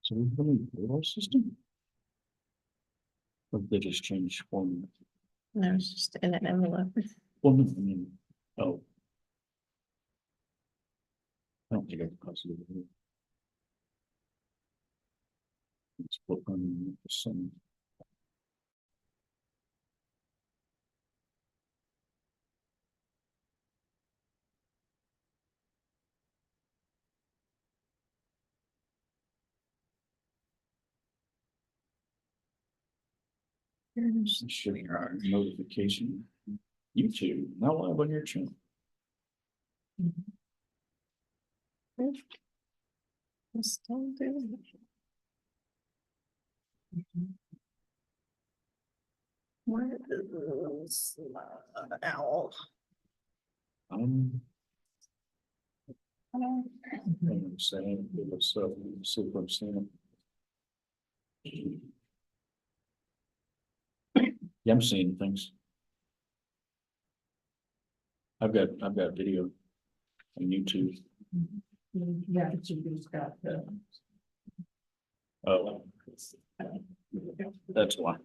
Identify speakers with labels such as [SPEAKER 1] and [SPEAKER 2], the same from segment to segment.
[SPEAKER 1] So we really payroll system? Or they just changed format?
[SPEAKER 2] No, it's just in an envelope.
[SPEAKER 1] Well, no, I mean, oh. I don't think I can possibly do it. It's book on some. Should be our notification. YouTube, now live on your channel.
[SPEAKER 2] Still doing it. Where is owl?
[SPEAKER 1] I'm saying it was super saying. Yeah, I'm seeing things. I've got video on YouTube.
[SPEAKER 3] Yeah, but you just got the.
[SPEAKER 1] Oh, that's why.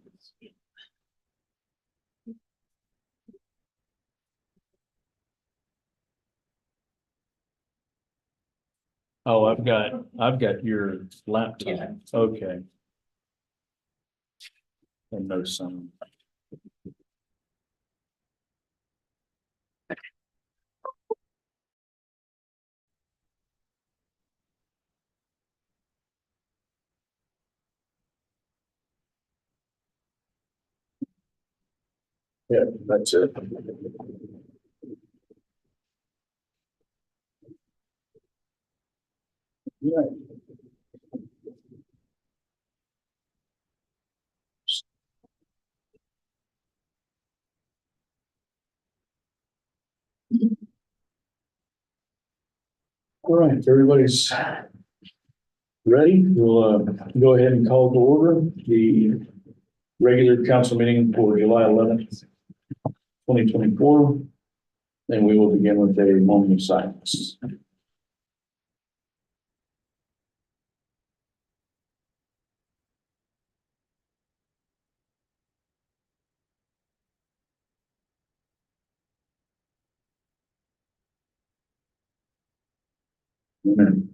[SPEAKER 1] Oh, I've got your laptop.
[SPEAKER 3] Yeah.
[SPEAKER 1] Okay. And no sound. Yeah, that's it. Yeah. All right, everybody's ready. We'll go ahead and call to order the regular council meeting for July 11th, 2024. And we will begin with a moment of silence. Amen.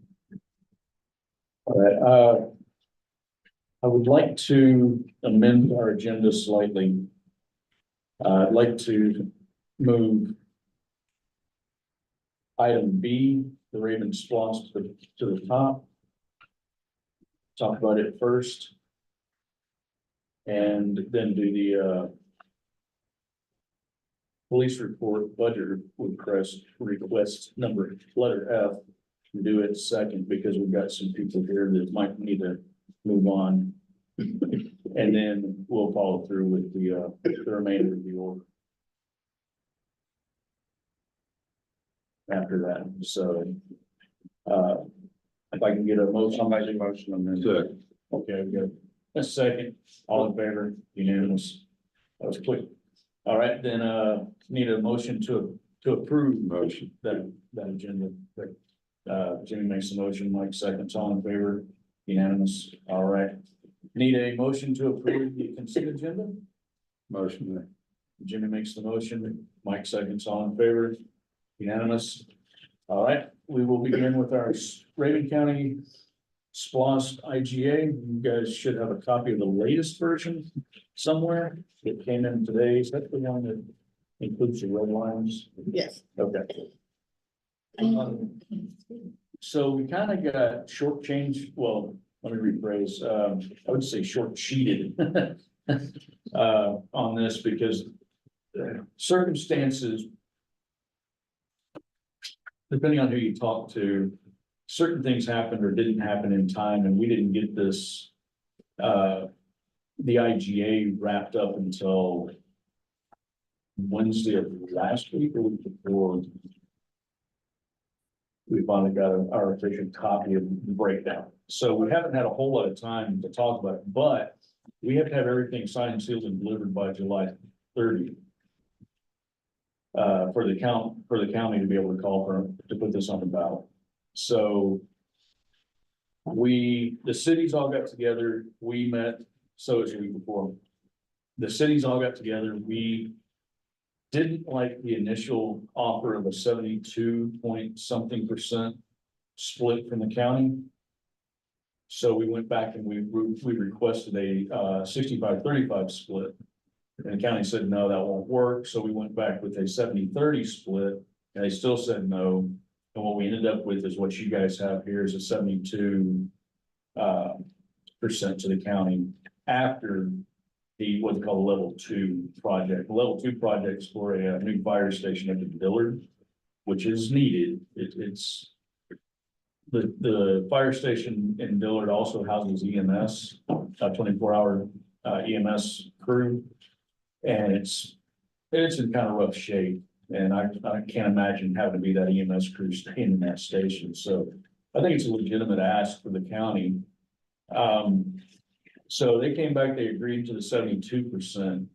[SPEAKER 1] All right, I would like to amend our agenda slightly. I'd like to move item B, the Raven Splosh, to the top. Talk about it first. And then do the police report budget request number letter F. Do it second because we've got some people here that might need to move on. And then we'll follow through with the remainder of the order. After that, so if I can get a motion.
[SPEAKER 4] I'll make a motion on that.
[SPEAKER 1] Okay, we got a second, all in favor, unanimous. That was quick. All right, then need a motion to approve
[SPEAKER 4] Motion.
[SPEAKER 1] that agenda. Jimmy makes the motion, Mike seconds, all in favor, unanimous. All right. Need a motion to approve the consent agenda.
[SPEAKER 4] Motion.
[SPEAKER 1] Jimmy makes the motion, Mike seconds, all in favor, unanimous. All right, we will begin with our Raven County SPLOST IGA. You guys should have a copy of the latest version somewhere. It came in today. Is that the one that includes the red lines?
[SPEAKER 2] Yes.
[SPEAKER 1] Okay. So we kind of got shortchanged. Well, let me rephrase. I would say short-cheated on this because circumstances, depending on who you talk to, certain things happened or didn't happen in time, and we didn't get this, the IGA wrapped up until Wednesday of last week or week before. we finally got our official copy of the breakdown. So we haven't had a whole lot of time to talk about it, but we have to have everything signed, sealed, and delivered by July 30. For the county to be able to call to put this on the ballot. So the cities all got together, we met, so it's a week before. The cities all got together, we didn't like the initial offer of a 72-point-something% split from the county. So we went back and we requested a 65-35 split. And the county said, no, that won't work. So we went back with a 70-30 split and they still said no. And what we ended up with is what you guys have here is a 72% to the county after the, what they call the level 2 project. The level 2 projects for a new fire station up in Dillard, which is needed. It's the fire station in Dillard also houses EMS, a 24-hour EMS crew. And it's in kind of rough shape, and I can't imagine having to be that EMS crew staying in that station, so I think it's a legitimate ask for the county. So they came back, they agreed to the 72%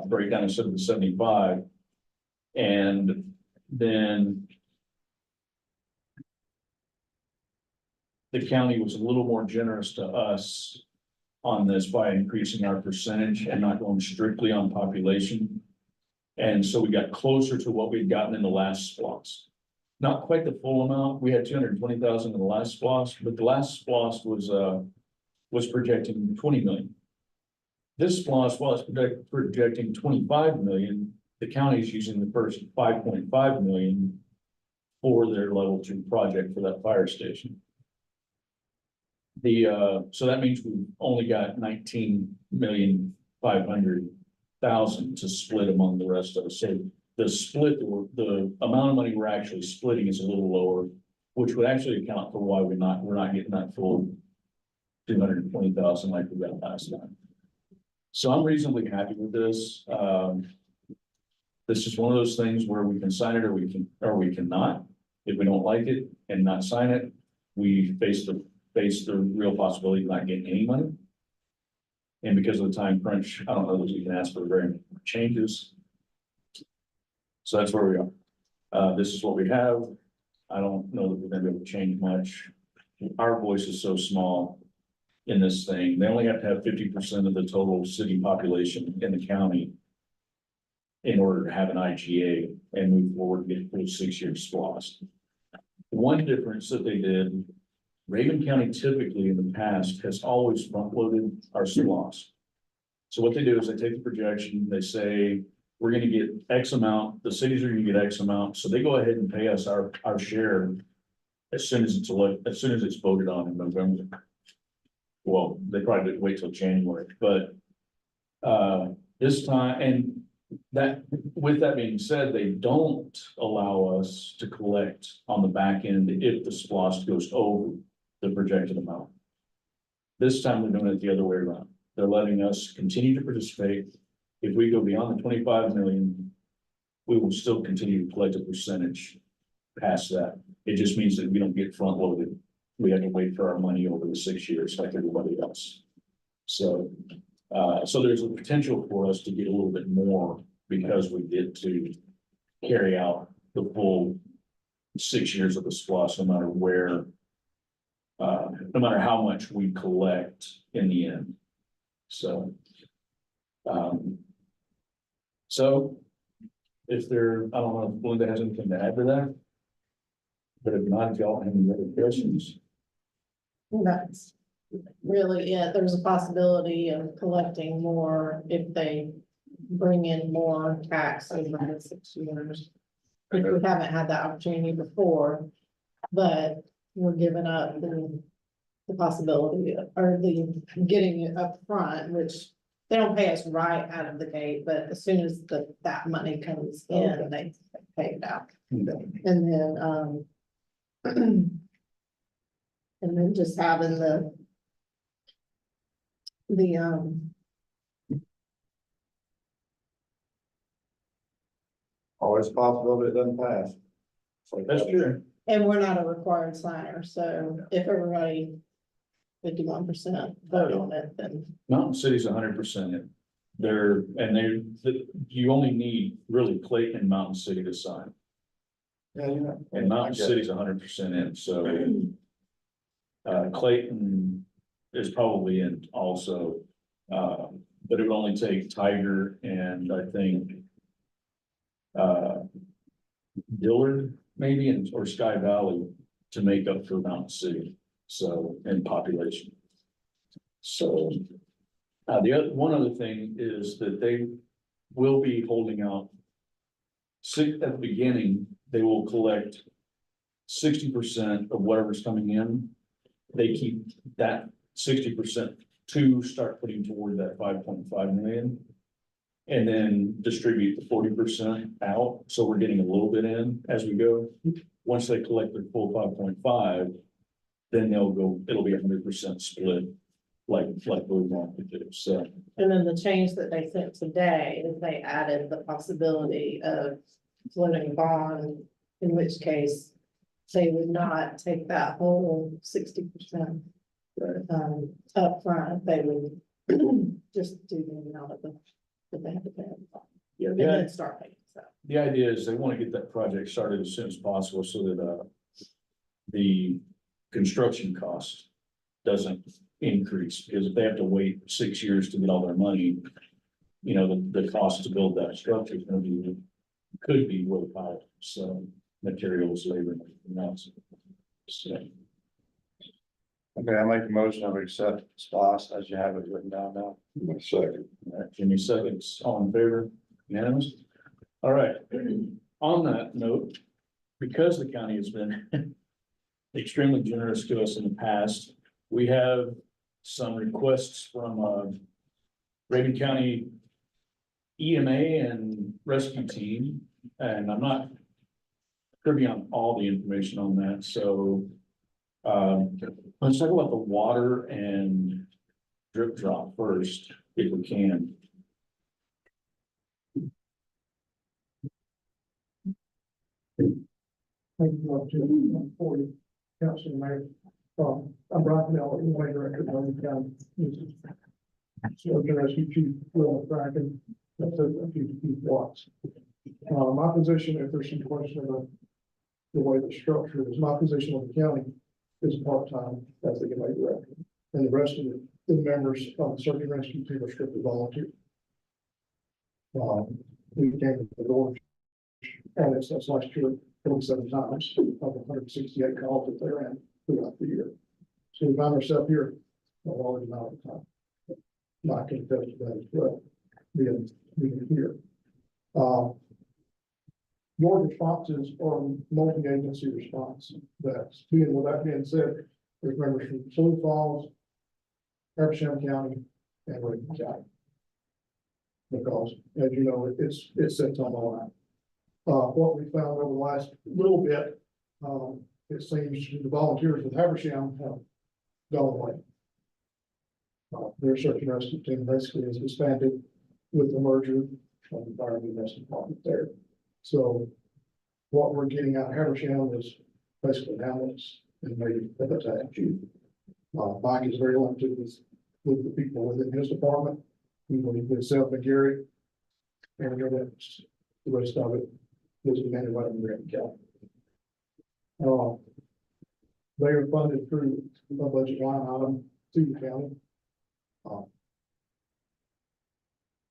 [SPEAKER 1] breakdown instead of the 75, and then the county was a little more generous to us on this by increasing our percentage and not going strictly on population. And so we got closer to what we'd gotten in the last SPLOST. Not quite the full amount. We had 220,000 in the last SPLOST, but the last SPLOST was projecting 20 million. This SPLOST, while it's projecting 25 million, the county is using the first 5.5 million for their level 2 project for that fire station. So that means we've only got 19,500,000 to split among the rest of us. So the split, the amount of money we're actually splitting is a little lower, which would actually account for why we're not getting that full 220,000 like we got last time. So I'm reasonably happy with this. This is one of those things where we can sign it or we cannot. If we don't like it and not sign it, we face the real possibility of not getting any money. And because of the time crunch, I don't know that we can ask for very many changes. So that's where we are. This is what we have. I don't know that we're gonna be able to change much. Our voice is so small in this thing. They only have to have 50% of the total city population in the county in order to have an IGA and move forward and get a full 6-year SPLOST. One difference that they did, Raven County typically in the past has always front loaded our SPLOST. So what they do is they take the projection, they say, we're gonna get X amount, the cities are gonna get X amount, so they go ahead and pay us our share as soon as it's voted on in November. Well, they probably didn't wait till January, but this time, and that, with that being said, they don't allow us to collect on the back end if the SPLOST goes over the projected amount. This time they're doing it the other way around. They're letting us continue to participate. If we go beyond the 25 million, we will still continue to collect a percentage past that. It just means that we don't get front loaded. We have to wait for our money over the 6 years like everybody else. So, so there's a potential for us to get a little bit more because we get to carry out the full 6 years of the SPLOST, no matter where, no matter how much we collect in the end. So, so if there, I don't know if Belinda has anything to add to that. But if not, if y'all have any other questions.
[SPEAKER 2] That's really it. There's a possibility of collecting more if they bring in more tax over the 6 years. Which we haven't had that opportunity before, but we're giving up the possibility or the getting it up front, which they don't pay us right out of the gate, but as soon as that money comes in, they pay it out. And then, and then just having the
[SPEAKER 5] Always a possibility it doesn't pass. It's like
[SPEAKER 1] That's
[SPEAKER 5] that.
[SPEAKER 1] true.
[SPEAKER 2] And we're not a required signer, so if everybody 51% vote on it, then
[SPEAKER 1] Mountain City's 100% in. You only need really Clayton and Mountain City to sign,
[SPEAKER 4] Yeah, you know.
[SPEAKER 1] and Mountain City's 100% in, so. Clayton is probably in also, but it would only take Tiger and I think. Dillard maybe, or Sky Valley to make up for Mountain City, so, in population. So, one other thing is that they will be holding out. At the beginning, they will collect 60% of whatever's coming in. They keep that 60% to start putting toward that 5.5 million. And then distribute the 40% out, so we're getting a little bit in as we go. Once they collect their full 5.5, then it'll be 100% split, like we want to do, so.
[SPEAKER 2] and then the change that they sent today is they added the possibility of floating a bond, in which case they would not take that whole 60% upfront, they would just do the amount of the, that they have to pay.
[SPEAKER 1] Yeah,
[SPEAKER 2] And then start paying, so.
[SPEAKER 1] the idea is they want to get that project started as soon as possible so that, the construction cost doesn't increase, because if they have to wait 6 years to get all their money, you know, the cost to build that structure is gonna be, could be way high, so materials, labor, and everything else. So,
[SPEAKER 4] Okay, I make a motion to accept SPOS as you have it written down now. Second.
[SPEAKER 1] all right, Jimmy seconds, all in favor, unanimous? All right, on that note, because the county has been extremely generous to us in the past, we have some requests from, Raven County EMA and rescue team, and I'm not privy on all the information on that, so let's talk about the water and drip drop first, if we can.
[SPEAKER 3] Thank you, Jim, for you, Council Mayor. I'm Brian Miller, Way Director of Logan County. So, the Rescue Chief Will Bracken, that's a few blocks. My position, if there's some question about the way the structure is, my position on the county is part-time as the Way Director. And the rest of the members of the search and rescue team are strictly volunteer. We came to the door, and it's last year 27 times of 168 calls that they ran throughout the year. So we found ourselves here a large amount of time. Not confess to that as well, being here. Your responses are multi-agency response. That's being, with that being said, there's members from Sioux Falls, Habersham County, and Raven County. Because, as you know, it sits on the line. What we found over the last little bit, it seems the volunteers with Habersham have gone away. Their search and rescue team basically is disbanded with the merger of the fire and EMS department there. So what we're getting out of Habersham is basically ambulance and maybe a battalion chief. Mike is very limited with the people within his department. We believe himself and Gary. And the rest of it is demanded by the Grant County. They are funded through a budget line item to the county.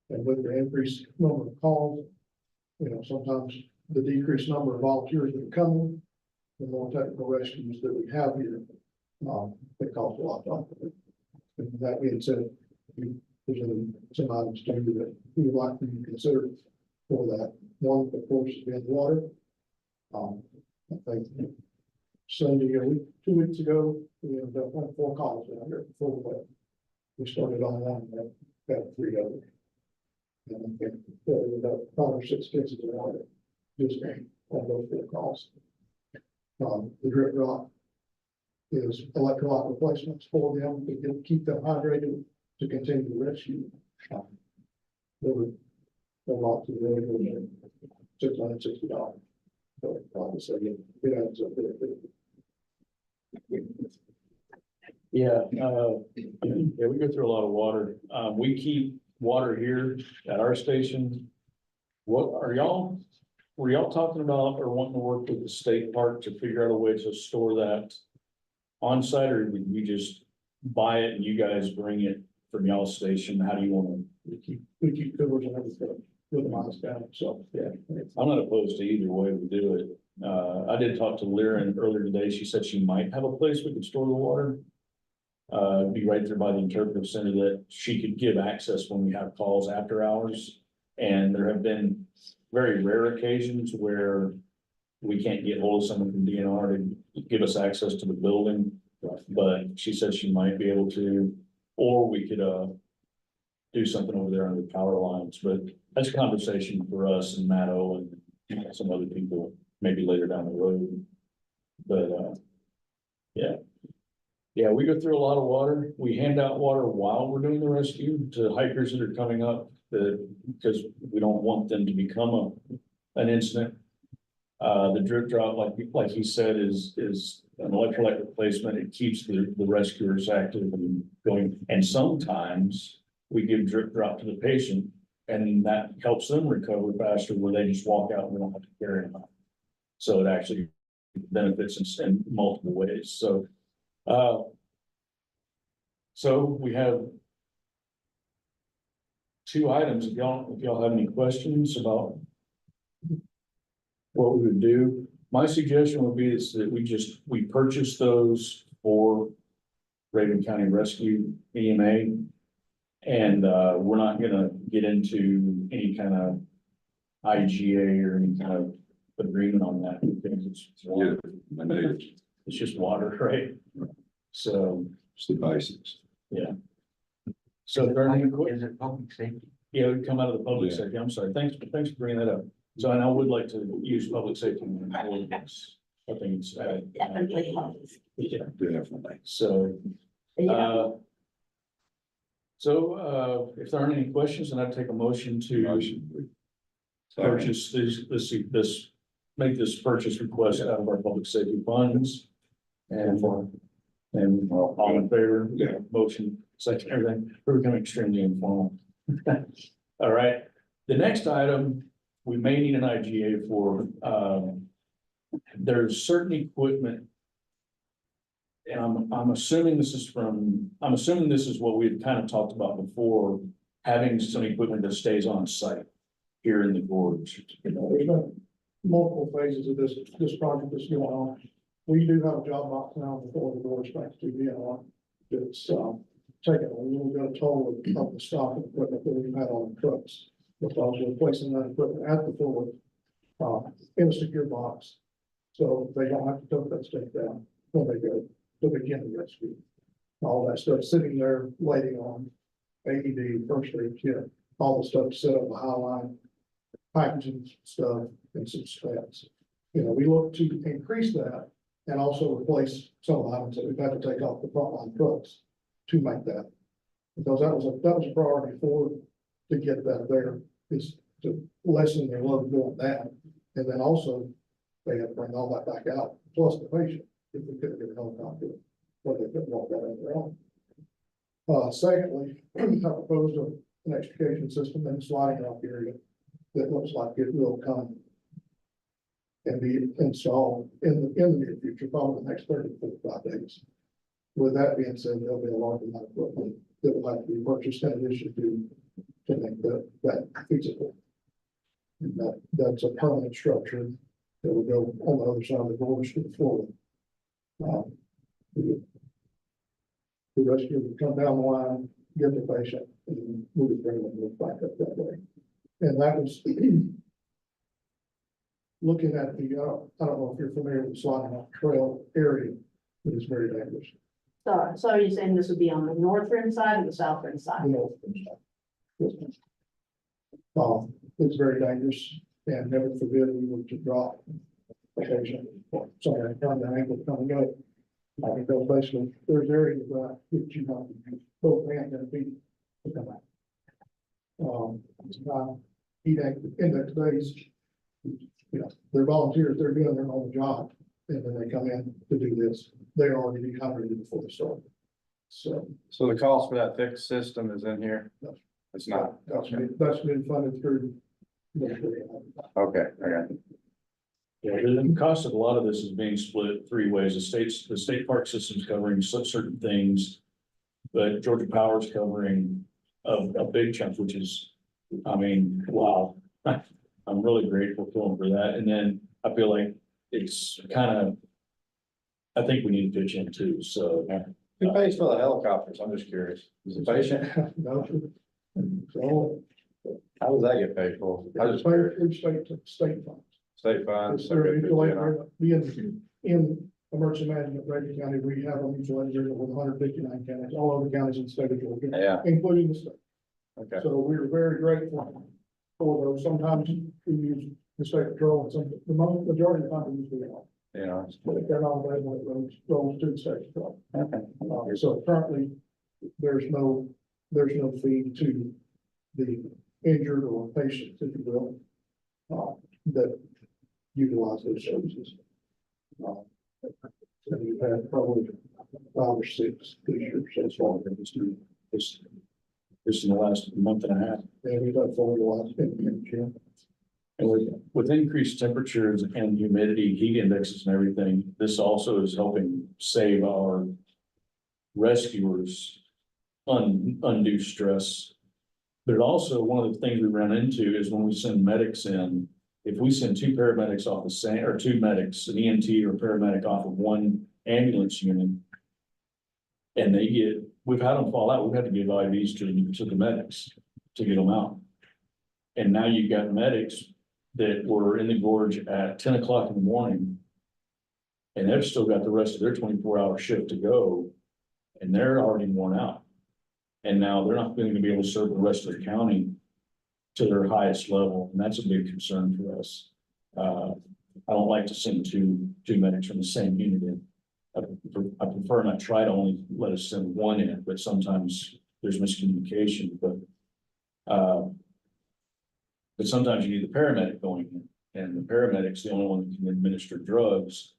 [SPEAKER 3] And with the increased number of calls, you know, sometimes the decreased number of volunteers that are coming, the more technical rescues that we have here, it costs a lot. And that being said, there's some items too that we would like for you to consider for that. One, of course, is being water. I think Sunday, 2 weeks ago, we had 4 calls down here before the weather. We started on one and got 3 others. And I think there were about 5 or 6 cases of water just on those 4 calls. The drip drop is electrolyte replacements for them to keep them hydrated to continue the rescue. There were a lot to the $660. So, obviously, it adds up there.
[SPEAKER 1] Yeah, yeah, we go through a lot of water. We keep water here at our station. What were y'all talking about or wanting to work with the state park to figure out a way to store that on site, or would we just buy it and you guys bring it from y'all's station? How do you want
[SPEAKER 3] We keep coolers and everything with the miles down, so, yeah.
[SPEAKER 1] to? I'm not opposed to either way we do it. I did talk to Lyra earlier today. She said she might have a place we could store the water. Be right there by the interpretive center that she could give access when we have calls after hours. And there have been very rare occasions where we can't get hold of someone from DNR to give us access to the building. But she said she might be able to, or we could, do something over there under the power lines, but that's a conversation for us and Matt O and some other people, maybe later down the road. But, yeah. Yeah, we go through a lot of water. We hand out water while we're doing the rescue to hikers that are coming up, because we don't want them to become an incident. The drip drop, like he said, is an electrolyte replacement. It keeps the rescuers active and going. And sometimes we give drip drop to the patient and that helps them recover faster where they just walk out and we don't have to carry them out. So it actually benefits in multiple ways. So we have two items. If y'all have any questions about what we would do, my suggestion would be is that we purchase those for Raven County Rescue EMA. And we're not gonna get into any kind of IGA or any kind of agreement on that because it's water. It's just water, right? So
[SPEAKER 4] It's the basics.
[SPEAKER 1] so if there are any
[SPEAKER 5] Is it public safety?
[SPEAKER 1] yeah, it would come out of the public
[SPEAKER 4] Yeah.
[SPEAKER 1] safety. I'm sorry. Thanks for bringing that up. So and I would like to use public safety in the ordinance. I think it's
[SPEAKER 6] Definitely helps.
[SPEAKER 1] yeah.
[SPEAKER 4] Definitely.
[SPEAKER 1] So
[SPEAKER 6] Yeah,
[SPEAKER 1] if there aren't any questions, then I'd take a motion to
[SPEAKER 4] Motion.
[SPEAKER 1] purchase make this purchase request out of our public safety funds. And all in favor?
[SPEAKER 4] Yeah.
[SPEAKER 1] Motion, second, everything. We're becoming extremely informal. All right, the next item, we may need an IGA for, there's certain equipment. And I'm assuming this is what we've kind of talked about before, having some equipment that stays on site here in the gorge.
[SPEAKER 3] You know, there's been multiple phases of this project that's going on. We do have a job box now before the doors back to DNR. It's, taking a little bit of toll of the stock of equipment that we've had on the trucks. Because we're placing that equipment at the floor, in a secure box. So they don't have to tote that stuff down when they go to begin the rescue. All that stuff sitting there waiting on AED, first aid kit, all the stuff set up the high line, packaging stuff and some specs. You know, we look to increase that and also replace some of the items that we've had to take off the frontline trucks to make that. Because that was a priority to get that there, is to lessen their load going down. And then also, they had to bring all that back out, plus the patient, if we couldn't get a helicopter, or they couldn't walk that on their own. Secondly, I proposed an extrication system in the sliding dock area that looks like it will come and be installed in the near future, probably the next 30 to 45 days. With that being said, there'll be a large amount of equipment that will have to be purchased in addition to make that feasible. And that's a permanent structure that will go on the other side of the gorge to the floor. The rescue would come down the line, get the patient, and we would bring them back up that way. And that was looking at the, I don't know if you're familiar with the sliding off trail area, but it's very dangerous.
[SPEAKER 6] so are you saying this would be on the north rim side or the south rim side?
[SPEAKER 3] It's very dangerous, and never forbid we were to drop a patient or somebody from the ankle coming up. I think those basically, there's areas that you have to use both hands and feet to come out. In today's you know, they're volunteers, they're doing their own job, and then they come in to do this, they're already dehydrated before they start. So
[SPEAKER 4] So the cost for that fixed system is in here?
[SPEAKER 3] No.
[SPEAKER 4] It's not, okay,
[SPEAKER 3] that's been funded through.
[SPEAKER 4] okay, I got it.
[SPEAKER 1] Yeah, the cost of a lot of this is being split three ways. The state park system's covering certain things. But Georgia Power's covering a big chunk, which is, I mean, wow. I'm really grateful to them for that. And then I feel like it's kind of, I think we need to pitch in too, so.
[SPEAKER 4] Who pays for the helicopters? I'm just curious. Is it patient?
[SPEAKER 3] No. So,
[SPEAKER 4] How does that get paid for? I
[SPEAKER 3] it's
[SPEAKER 4] just,
[SPEAKER 3] fair through state funds.
[SPEAKER 4] state funds.
[SPEAKER 3] It's their mutual aid agreement. In emergency management, Reagan County, we have a mutual aid agreement with 159 counties, all other counties in the state of Georgia,
[SPEAKER 4] Yeah,
[SPEAKER 3] including the state.
[SPEAKER 4] okay,
[SPEAKER 3] So we're very grateful for those. Sometimes we use the state patrol, and the majority of the time we use the law.
[SPEAKER 4] you know,
[SPEAKER 3] But if they're not available, it goes to the state patrol.
[SPEAKER 4] okay.
[SPEAKER 3] So currently, there's no fee to the injured or patient, if you will, that utilize those services. And we've had probably 5 or 6 this year so far.
[SPEAKER 1] This in the last month and a half.
[SPEAKER 3] And we've had 4 the last 10 years.
[SPEAKER 1] And with increased temperatures and humidity, heat indexes and everything, this also is helping save our rescuers undue stress. But it also, one of the things we run into is when we send medics in, if we send 2 paramedics off the same, or 2 medics, an EMT or paramedic off of one ambulance unit, and we've had them fall out, we've had to give IVs to the medics to get them out. And now you've got medics that were in the gorge at 10 o'clock in the morning. And they've still got the rest of their 24-hour shift to go, and they're already worn out. And now they're not going to be able to serve the rest of the county to their highest level, and that's a big concern for us. I don't like to send two medics from the same unit in. I prefer not try to only let us send one in, but sometimes there's miscommunication, but sometimes you need the paramedic going in, and the paramedic's the only one that can administer drugs.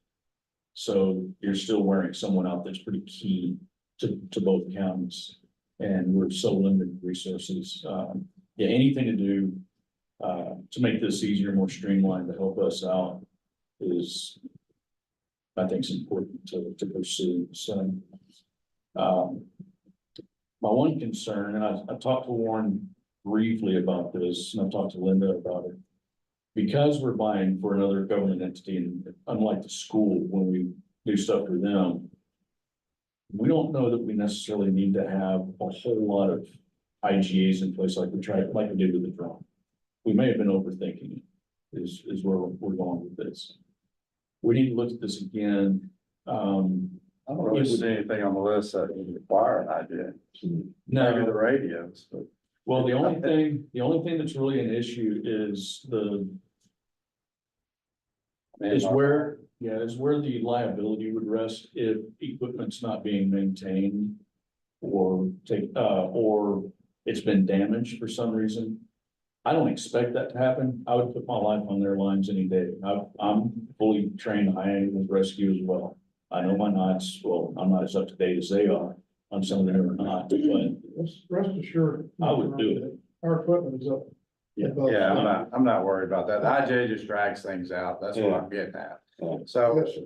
[SPEAKER 1] So you're still wearing someone out that's pretty key to both counties, and we're so limited with resources. Yeah, anything to do to make this easier, more streamlined, to help us out is, I think, is important to pursue. So, my one concern, and I talked to Warren briefly about this, and I've talked to Linda about it. Because we're buying for another government entity, and unlike the school, when we do stuff for them, we don't know that we necessarily need to have a whole lot of IGAs in place like we did with the drone. We may have been overthinking it, is where we're going with this. We need to look at this again.
[SPEAKER 4] I don't really see anything on the list that would require an idea. Maybe the radios, but.
[SPEAKER 1] Well, the only thing that's really an issue is where the liability would rest if equipment's not being maintained or or it's been damaged for some reason. I don't expect that to happen. I would put my life on their lines any day. I'm fully trained high ambulance rescue as well. I know my knots, well, I'm not as up to date as they are on some of them or not, but
[SPEAKER 3] Rest assured.
[SPEAKER 1] I would do it.
[SPEAKER 3] Our equipment is up.
[SPEAKER 1] Yeah.
[SPEAKER 3] above.
[SPEAKER 4] Yeah, I'm not worried about that. The IJ just drags things out. That's what I'm getting at. So
[SPEAKER 3] Yes, sir.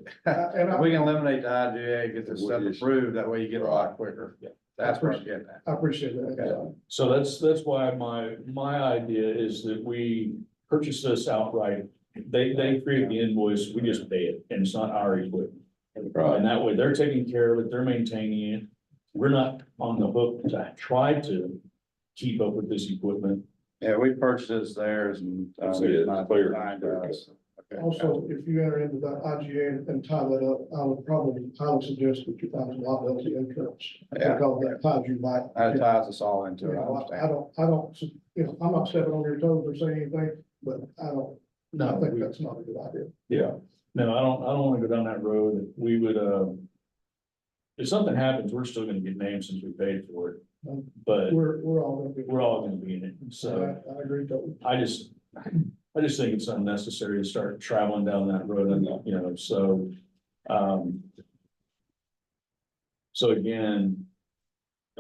[SPEAKER 3] And
[SPEAKER 4] if we can eliminate the IGA, get this stuff approved, that way you get a lot quicker.
[SPEAKER 1] Yeah.
[SPEAKER 4] That's what I'm getting at.
[SPEAKER 3] I appreciate that.
[SPEAKER 4] Okay.
[SPEAKER 1] so that's why my idea is that we purchase this outright. They create the invoice, we just pay it, and it's not our equipment. And that way they're taking care of it, they're maintaining it. We're not on the hook to try to keep up with this equipment.
[SPEAKER 4] Yeah, we purchased theirs and.
[SPEAKER 5] So it's
[SPEAKER 4] not
[SPEAKER 5] clear.
[SPEAKER 4] behind us. Okay.
[SPEAKER 3] Also, if you enter into that IGA and tie that up, I would highly suggest that you find some liability insurance.
[SPEAKER 4] Yeah.
[SPEAKER 3] Because that ties you back.
[SPEAKER 4] That ties us all into
[SPEAKER 3] You
[SPEAKER 4] it, I
[SPEAKER 3] know,
[SPEAKER 4] understand.
[SPEAKER 3] I don't, you know, I'm not stepping on your toes or saying anything, but I think that's not a good idea.
[SPEAKER 1] Yeah, no, I don't want to go down that road. We would, if something happens, we're still gonna get named since we paid for it, but
[SPEAKER 3] We're all gonna be.
[SPEAKER 1] we're all gonna be in it. So
[SPEAKER 3] I agree totally.
[SPEAKER 1] I I just think it's unnecessary to start traveling down that road and, so, um. So again,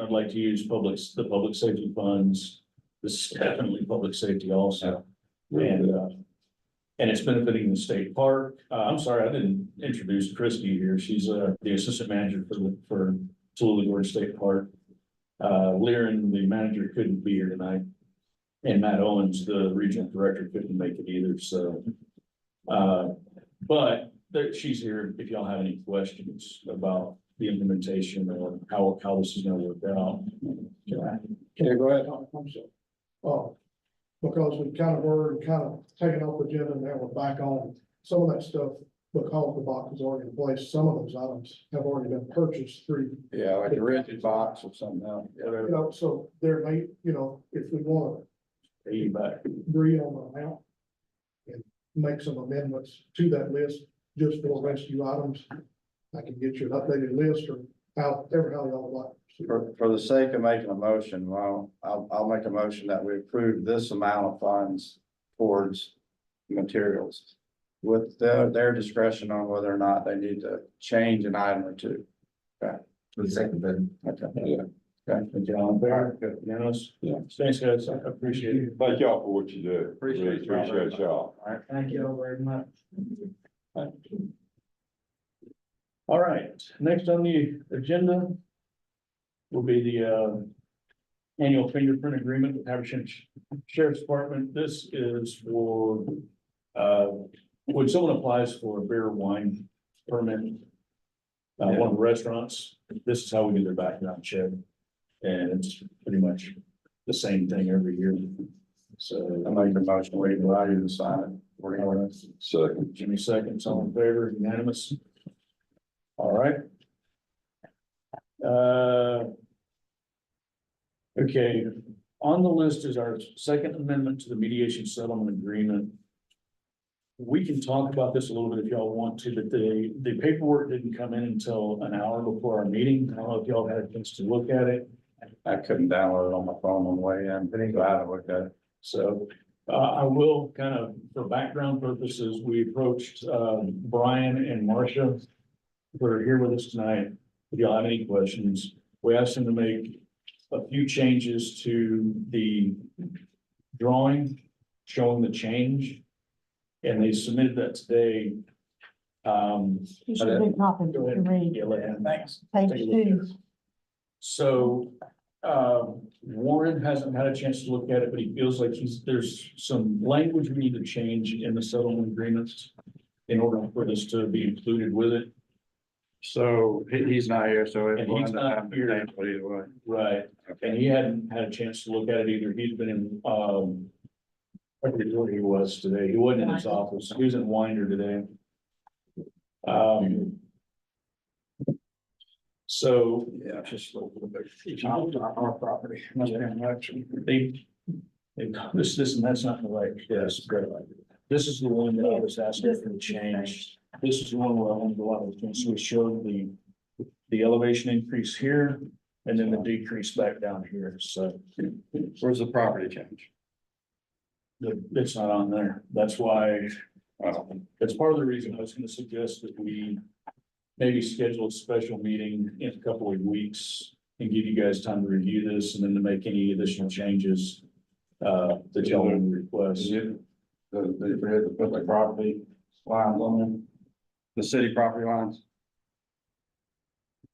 [SPEAKER 1] I'd like to use the public safety funds. This is definitely public safety also. And it's benefiting the state park. I'm sorry, I didn't introduce Christy here. She's, the assistant manager for Tallulah Gorge State Park. Lyran, the manager, couldn't be here tonight. And Matt Owens, the regional director, couldn't make it either, so. But she's here if y'all have any questions about the implementation or how this is gonna work out.
[SPEAKER 3] Can you go ahead? I'm sorry. Because we kind of were taken off the agenda and now we're back on some of that stuff, because the box is already in place. Some of those items have already been purchased through.
[SPEAKER 4] Yeah, like a rigid box or something else.
[SPEAKER 3] You know, so there may, if we want
[SPEAKER 1] Pay back.
[SPEAKER 3] to agree on the amount and make some amendments to that list just for rescue items, I can get you an updated list or however y'all would like.
[SPEAKER 4] For the sake of making a motion, well, I'll make a motion that we approve this amount of funds towards materials with their discretion on whether or not they need to change an item or two. Okay.
[SPEAKER 1] Second, then.
[SPEAKER 4] Okay.
[SPEAKER 1] Yeah. Okay, thank you, all in favor? Unanimous?
[SPEAKER 4] Yeah.
[SPEAKER 1] Thanks, guys, I appreciate it.
[SPEAKER 5] Thank y'all for what you do.
[SPEAKER 4] Appreciate
[SPEAKER 5] Really
[SPEAKER 4] y'all.
[SPEAKER 5] Appreciate y'all.
[SPEAKER 1] All right, thank you all very much. All right, next on the agenda will be the annual fingerprint agreement with Habersham Sheriff's Department. This is for when someone applies for a beer or wine permit, one of the restaurants, this is how we do their background check. And it's pretty much the same thing every year. So
[SPEAKER 4] I make the motion, we allow you to sign it. We're gonna.
[SPEAKER 5] Second.
[SPEAKER 1] Jimmy seconds, all in favor, unanimous. All right. Okay, on the list is our second amendment to the mediation settlement agreement. We can talk about this a little bit if y'all want to, but the paperwork didn't come in until an hour before our meeting. I don't know if y'all had a chance to look at it.
[SPEAKER 4] I couldn't download it on my phone on the way in, but go out and look at it.
[SPEAKER 1] So I will kind of, for background purposes, we approached Brian and Marcia, who are here with us tonight. If y'all have any questions, we asked them to make a few changes to the drawing showing the change. And they submitted that today.
[SPEAKER 7] You should be talking to
[SPEAKER 1] Go ahead.
[SPEAKER 7] read
[SPEAKER 1] Yeah, thanks.
[SPEAKER 7] page
[SPEAKER 1] Take a look at
[SPEAKER 7] 2.
[SPEAKER 1] it. So, Warren hasn't had a chance to look at it, but he feels like there's some language we need to change in the settlement agreements in order for this to be included with it.
[SPEAKER 4] So he's not here, so.
[SPEAKER 1] And he's not here.
[SPEAKER 4] Either way.
[SPEAKER 1] Right. And he hadn't had a chance to look at it either. He's been in, I forget where he was today. He wasn't in his office. He was in Winder today. So.
[SPEAKER 4] Yeah, just a little bit.
[SPEAKER 1] Our property. This and that's not the right, yes, great. This is the one that I was asking for to change. This is the one where I wanted a lot of things. So we showed the elevation increase here and then the decrease back down here. So
[SPEAKER 4] Where's the property change?
[SPEAKER 1] it's not on there. That's why,
[SPEAKER 4] Oh,
[SPEAKER 1] that's part of the reason I was gonna suggest that we maybe schedule a special meeting in a couple of weeks and give you guys time to review this and then to make any additional changes that y'all would request.
[SPEAKER 4] they forget to put the property lines on there, the city property lines.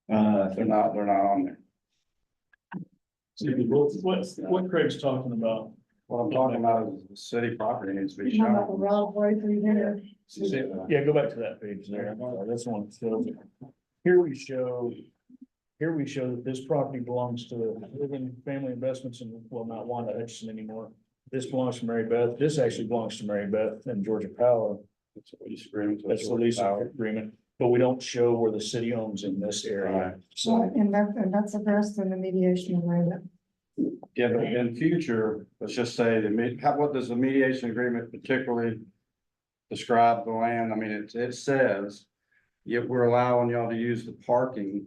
[SPEAKER 4] They're not on there.
[SPEAKER 1] See, what Craig's talking about.
[SPEAKER 4] What I'm talking about is the city property needs to be
[SPEAKER 7] You know about the
[SPEAKER 4] shown.
[SPEAKER 7] right of way through there?
[SPEAKER 1] Yeah, go back to that page there. I'm sorry, that's the one. So here we show that this property belongs to Living Family Investments and, well, not Wanda Hutchison anymore. This belongs to Mary Beth. This actually belongs to Mary Beth and Georgia Power.
[SPEAKER 4] That's a lease agreement.
[SPEAKER 1] That's the lease agreement, but we don't show where the city owns in this area. So,
[SPEAKER 7] Well, and that's addressed in the mediation agreement.
[SPEAKER 4] Yeah, but in future, let's just say what does the mediation agreement particularly describe the land? I mean, it says, yet we're allowing y'all to use the parking.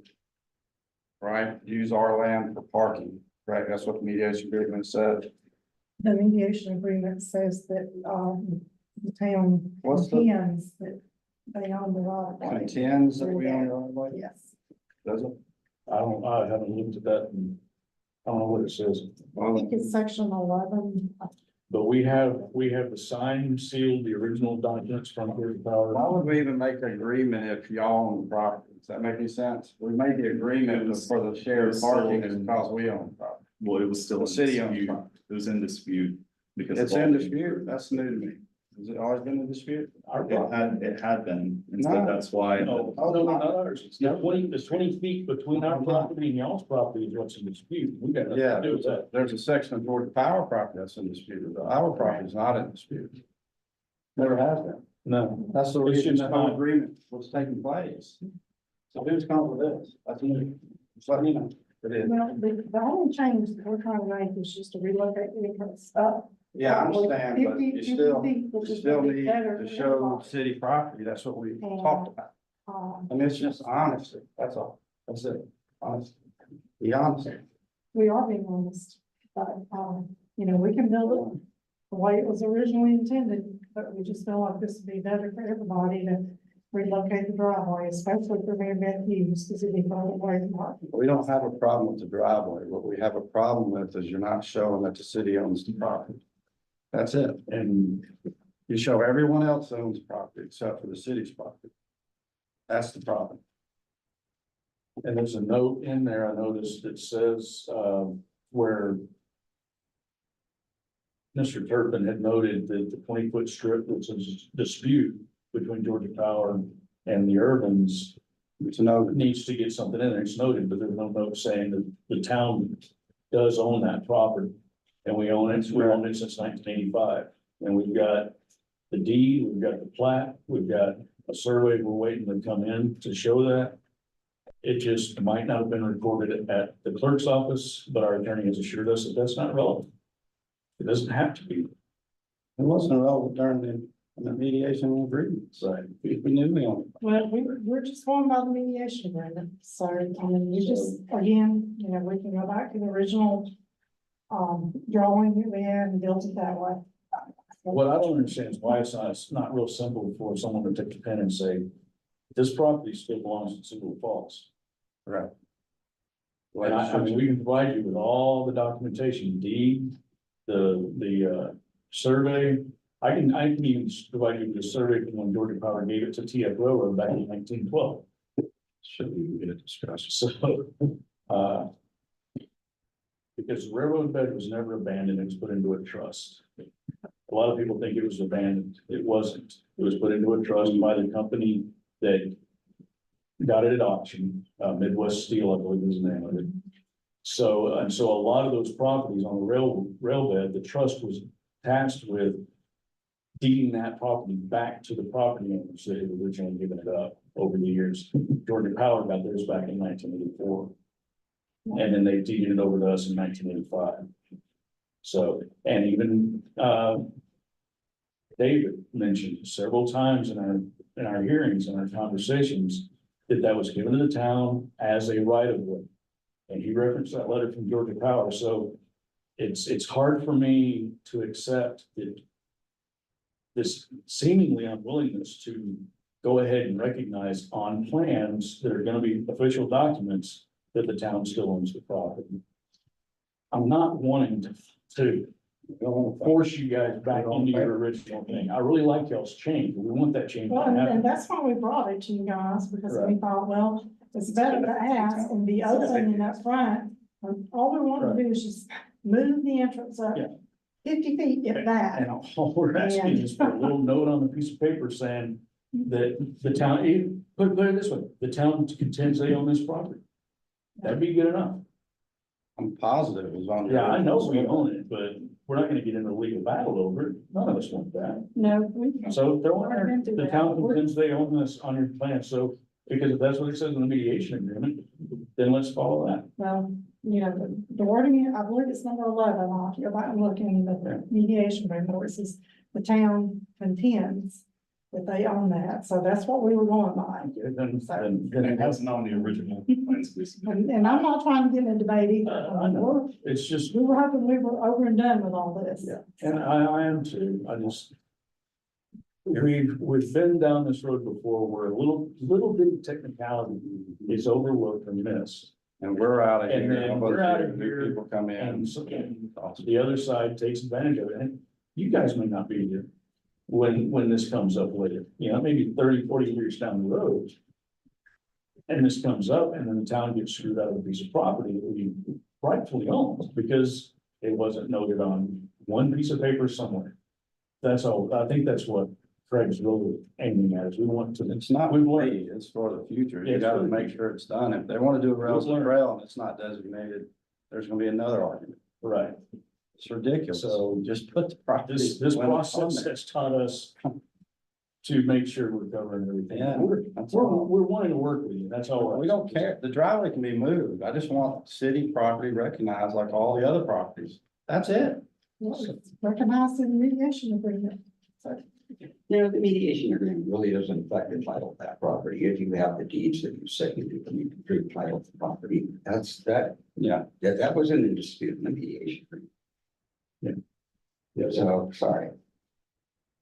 [SPEAKER 4] Right, use our land for parking, right? That's what the mediation agreement said.
[SPEAKER 7] The mediation agreement says that, the town
[SPEAKER 4] What's the-
[SPEAKER 7] intends that they own the right of way.
[SPEAKER 4] Intends that we own the right of way?
[SPEAKER 7] Yes.
[SPEAKER 4] Does it?
[SPEAKER 1] I haven't looked at that and I don't know what it says.
[SPEAKER 7] I think it's section 11.
[SPEAKER 1] But we have the signed, sealed, the original documents from Georgia Power.
[SPEAKER 4] Why would we even make an agreement if y'all own the property? Does that make any sense? We made the agreement for the shared parking is because we own the property.
[SPEAKER 5] Well, it was still
[SPEAKER 4] The
[SPEAKER 5] in
[SPEAKER 4] city owns
[SPEAKER 5] dispute.
[SPEAKER 4] property.
[SPEAKER 5] It was in dispute because. of
[SPEAKER 4] It's
[SPEAKER 5] all
[SPEAKER 4] in
[SPEAKER 5] the-
[SPEAKER 4] dispute. That's new to me. Has it always been in dispute?
[SPEAKER 1] Our
[SPEAKER 5] It had been, and so
[SPEAKER 4] No.
[SPEAKER 5] that's why.
[SPEAKER 1] No, not ours. It's the 20 feet between our property and y'all's property is what's in dispute. We got nothing
[SPEAKER 4] Yeah,
[SPEAKER 1] to do with that.
[SPEAKER 4] there's a section of Georgia Power property that's in dispute. Our property is not in dispute. Never has been.
[SPEAKER 1] No,
[SPEAKER 4] That's the
[SPEAKER 1] It's
[SPEAKER 4] reason
[SPEAKER 1] just
[SPEAKER 4] that whole
[SPEAKER 1] not.
[SPEAKER 4] agreement was taking place. So who's come with this? That's new. Just let me know. It is.
[SPEAKER 7] Well, the only change that we're trying to make is just to relocate the entrance up.
[SPEAKER 4] Yeah, I understand, but
[SPEAKER 7] 50
[SPEAKER 4] you still,
[SPEAKER 7] feet, which
[SPEAKER 4] you
[SPEAKER 7] is
[SPEAKER 4] still
[SPEAKER 7] gonna be
[SPEAKER 4] need
[SPEAKER 7] better
[SPEAKER 4] to
[SPEAKER 7] than
[SPEAKER 4] show
[SPEAKER 7] everybody.
[SPEAKER 4] city property. That's what we talked about.
[SPEAKER 7] Um,
[SPEAKER 4] And it's just honesty. That's all. That's it. Honesty. Be honest.
[SPEAKER 7] we are being honest, but, we can build it the way it was originally intended, but we just feel like this would be better for everybody to relocate the driveway, especially for Mary Beth Hughes, because it'd be further away from her.
[SPEAKER 4] We don't have a problem with the driveway. What we have a problem with is you're not showing that the city owns the property. That's it.
[SPEAKER 1] and
[SPEAKER 4] You show everyone else owns property except for the city's property. That's the problem.
[SPEAKER 1] there's a note in there, I noticed that says, where Mr. Turpin had noted that the 20-foot strip that's a dispute between Georgia Power and the Urbans
[SPEAKER 4] It's no,
[SPEAKER 1] needs to get something in there. It's noted, but there's no note saying that the town does own that property. And we own it, we owned it since 1985. And we've got the deed, we've got the plat, we've got a survey we're waiting to come in to show that. It just might not have been recorded at the clerk's office, but our attorney has assured us that that's not relevant. It doesn't have to be.
[SPEAKER 4] it wasn't relevant during the mediation and agreement. So we knew we owned it.
[SPEAKER 7] Well, we're just going by the mediation agreement, so, we just, again, we can go back to the original drawing that we had and built it that way.
[SPEAKER 1] What I don't understand is why it's not real simple for someone to take a pen and say, this property still belongs to Sioux Falls.
[SPEAKER 4] Right.
[SPEAKER 1] And I mean, we can provide you with all the documentation, deed, the survey. I can even provide you with a survey from when Georgia Power gave it to TF Railroad back in 1912.
[SPEAKER 4] Shouldn't even get a discussion.
[SPEAKER 1] So, because the railroad bed was never abandoned, it was put into a trust. A lot of people think it was abandoned. It wasn't. It was put into a trust by the company that got it at auction, Midwest Steel, I believe is the name of it. So, and so a lot of those properties on the rail bed, the trust was tasked with deeding that property back to the property owners that had originally given it up over the years. Georgia Power got theirs back in 1984. And then they deeded it over to us in 1985. So, and even, David mentioned several times in our hearings and our conversations that that was given to the town as a right of way. And he referenced that letter from Georgia Power, so it's hard for me to accept that this seemingly unwillingness to go ahead and recognize on plans that are gonna be official documents that the town still owns the property. I'm not wanting to force you guys back into your original thing. I really like y'all's change. We want that change to
[SPEAKER 7] Well, and
[SPEAKER 1] happen.
[SPEAKER 7] that's why we brought it to you guys, because we
[SPEAKER 1] Right.
[SPEAKER 7] thought, well, it's better to ask and be open and up front. And all we want to do is just move the entrance up
[SPEAKER 1] Yeah.
[SPEAKER 7] 50 feet, if that.
[SPEAKER 1] And all we're asking is for a little note on the piece of paper saying that the town, put it this way, the town contends they own this property. That'd be good enough.
[SPEAKER 4] I'm positive it was on.
[SPEAKER 1] Yeah, I know we own it, but we're not gonna get into a legal battle over it. None of us want that.
[SPEAKER 7] No, we,
[SPEAKER 1] So throw in
[SPEAKER 7] We're
[SPEAKER 1] there,
[SPEAKER 7] into
[SPEAKER 1] the
[SPEAKER 7] that.
[SPEAKER 1] town contends they own this on your plan, so, because if that's what it says in the mediation agreement, then let's follow that.
[SPEAKER 7] well, the wording, I believe it's number 11, I'll have to go back and look in the mediation agreement, where it says the town contends that they own that, so that's what we were going by.
[SPEAKER 1] Then it
[SPEAKER 5] It
[SPEAKER 1] has,
[SPEAKER 5] wasn't on the original plans.
[SPEAKER 7] And I'm not trying to get in a debate either.
[SPEAKER 1] I know, it's just,
[SPEAKER 7] We were hoping we were over and done with all this.
[SPEAKER 1] yeah, and I am too, I just. We've been down this road before where a little bit of technicality is overlooked and missed.
[SPEAKER 4] And we're out of
[SPEAKER 1] And
[SPEAKER 4] here.
[SPEAKER 1] then we're out of
[SPEAKER 4] New
[SPEAKER 1] here,
[SPEAKER 4] People come in.
[SPEAKER 1] And so, the other side takes advantage of it, and you guys may not be here when this comes up later, you know, maybe 30, 40 years down the road. And this comes up, and then the town gets screwed out of a piece of property that we rightfully own, because it wasn't noted on one piece of paper somewhere. That's all, I think that's what Craig's really aiming at, is we want to.
[SPEAKER 4] It's not
[SPEAKER 1] We
[SPEAKER 4] for
[SPEAKER 1] want-
[SPEAKER 4] me, it's for the future.
[SPEAKER 1] Yeah,
[SPEAKER 4] You
[SPEAKER 1] it's
[SPEAKER 4] gotta
[SPEAKER 1] for the
[SPEAKER 4] make
[SPEAKER 1] future.
[SPEAKER 4] sure it's done. If they wanna do a rails
[SPEAKER 1] We've
[SPEAKER 4] and
[SPEAKER 1] learned.
[SPEAKER 4] trail and it's not designated, there's gonna be another argument.
[SPEAKER 1] Right,
[SPEAKER 4] It's ridiculous.
[SPEAKER 1] So,
[SPEAKER 4] Just put the property.
[SPEAKER 1] this
[SPEAKER 4] when it's on
[SPEAKER 1] process
[SPEAKER 4] there.
[SPEAKER 1] has taught us to make sure we're covering everything.
[SPEAKER 4] Yeah,
[SPEAKER 1] We're,
[SPEAKER 4] that's all.
[SPEAKER 1] we're wanting to work with you, that's all.
[SPEAKER 4] We don't care. The driveway can be moved. I just want city property recognized like all the other properties. That's it.
[SPEAKER 7] Recognized in the mediation agreement. So,
[SPEAKER 8] You know, the mediation agreement really doesn't affect the title of that property. If you have the deeds that you say you do, then you can prove title of the property.
[SPEAKER 4] Yeah.
[SPEAKER 8] That wasn't in dispute in the mediation agreement.
[SPEAKER 1] Yeah.
[SPEAKER 8] So, sorry.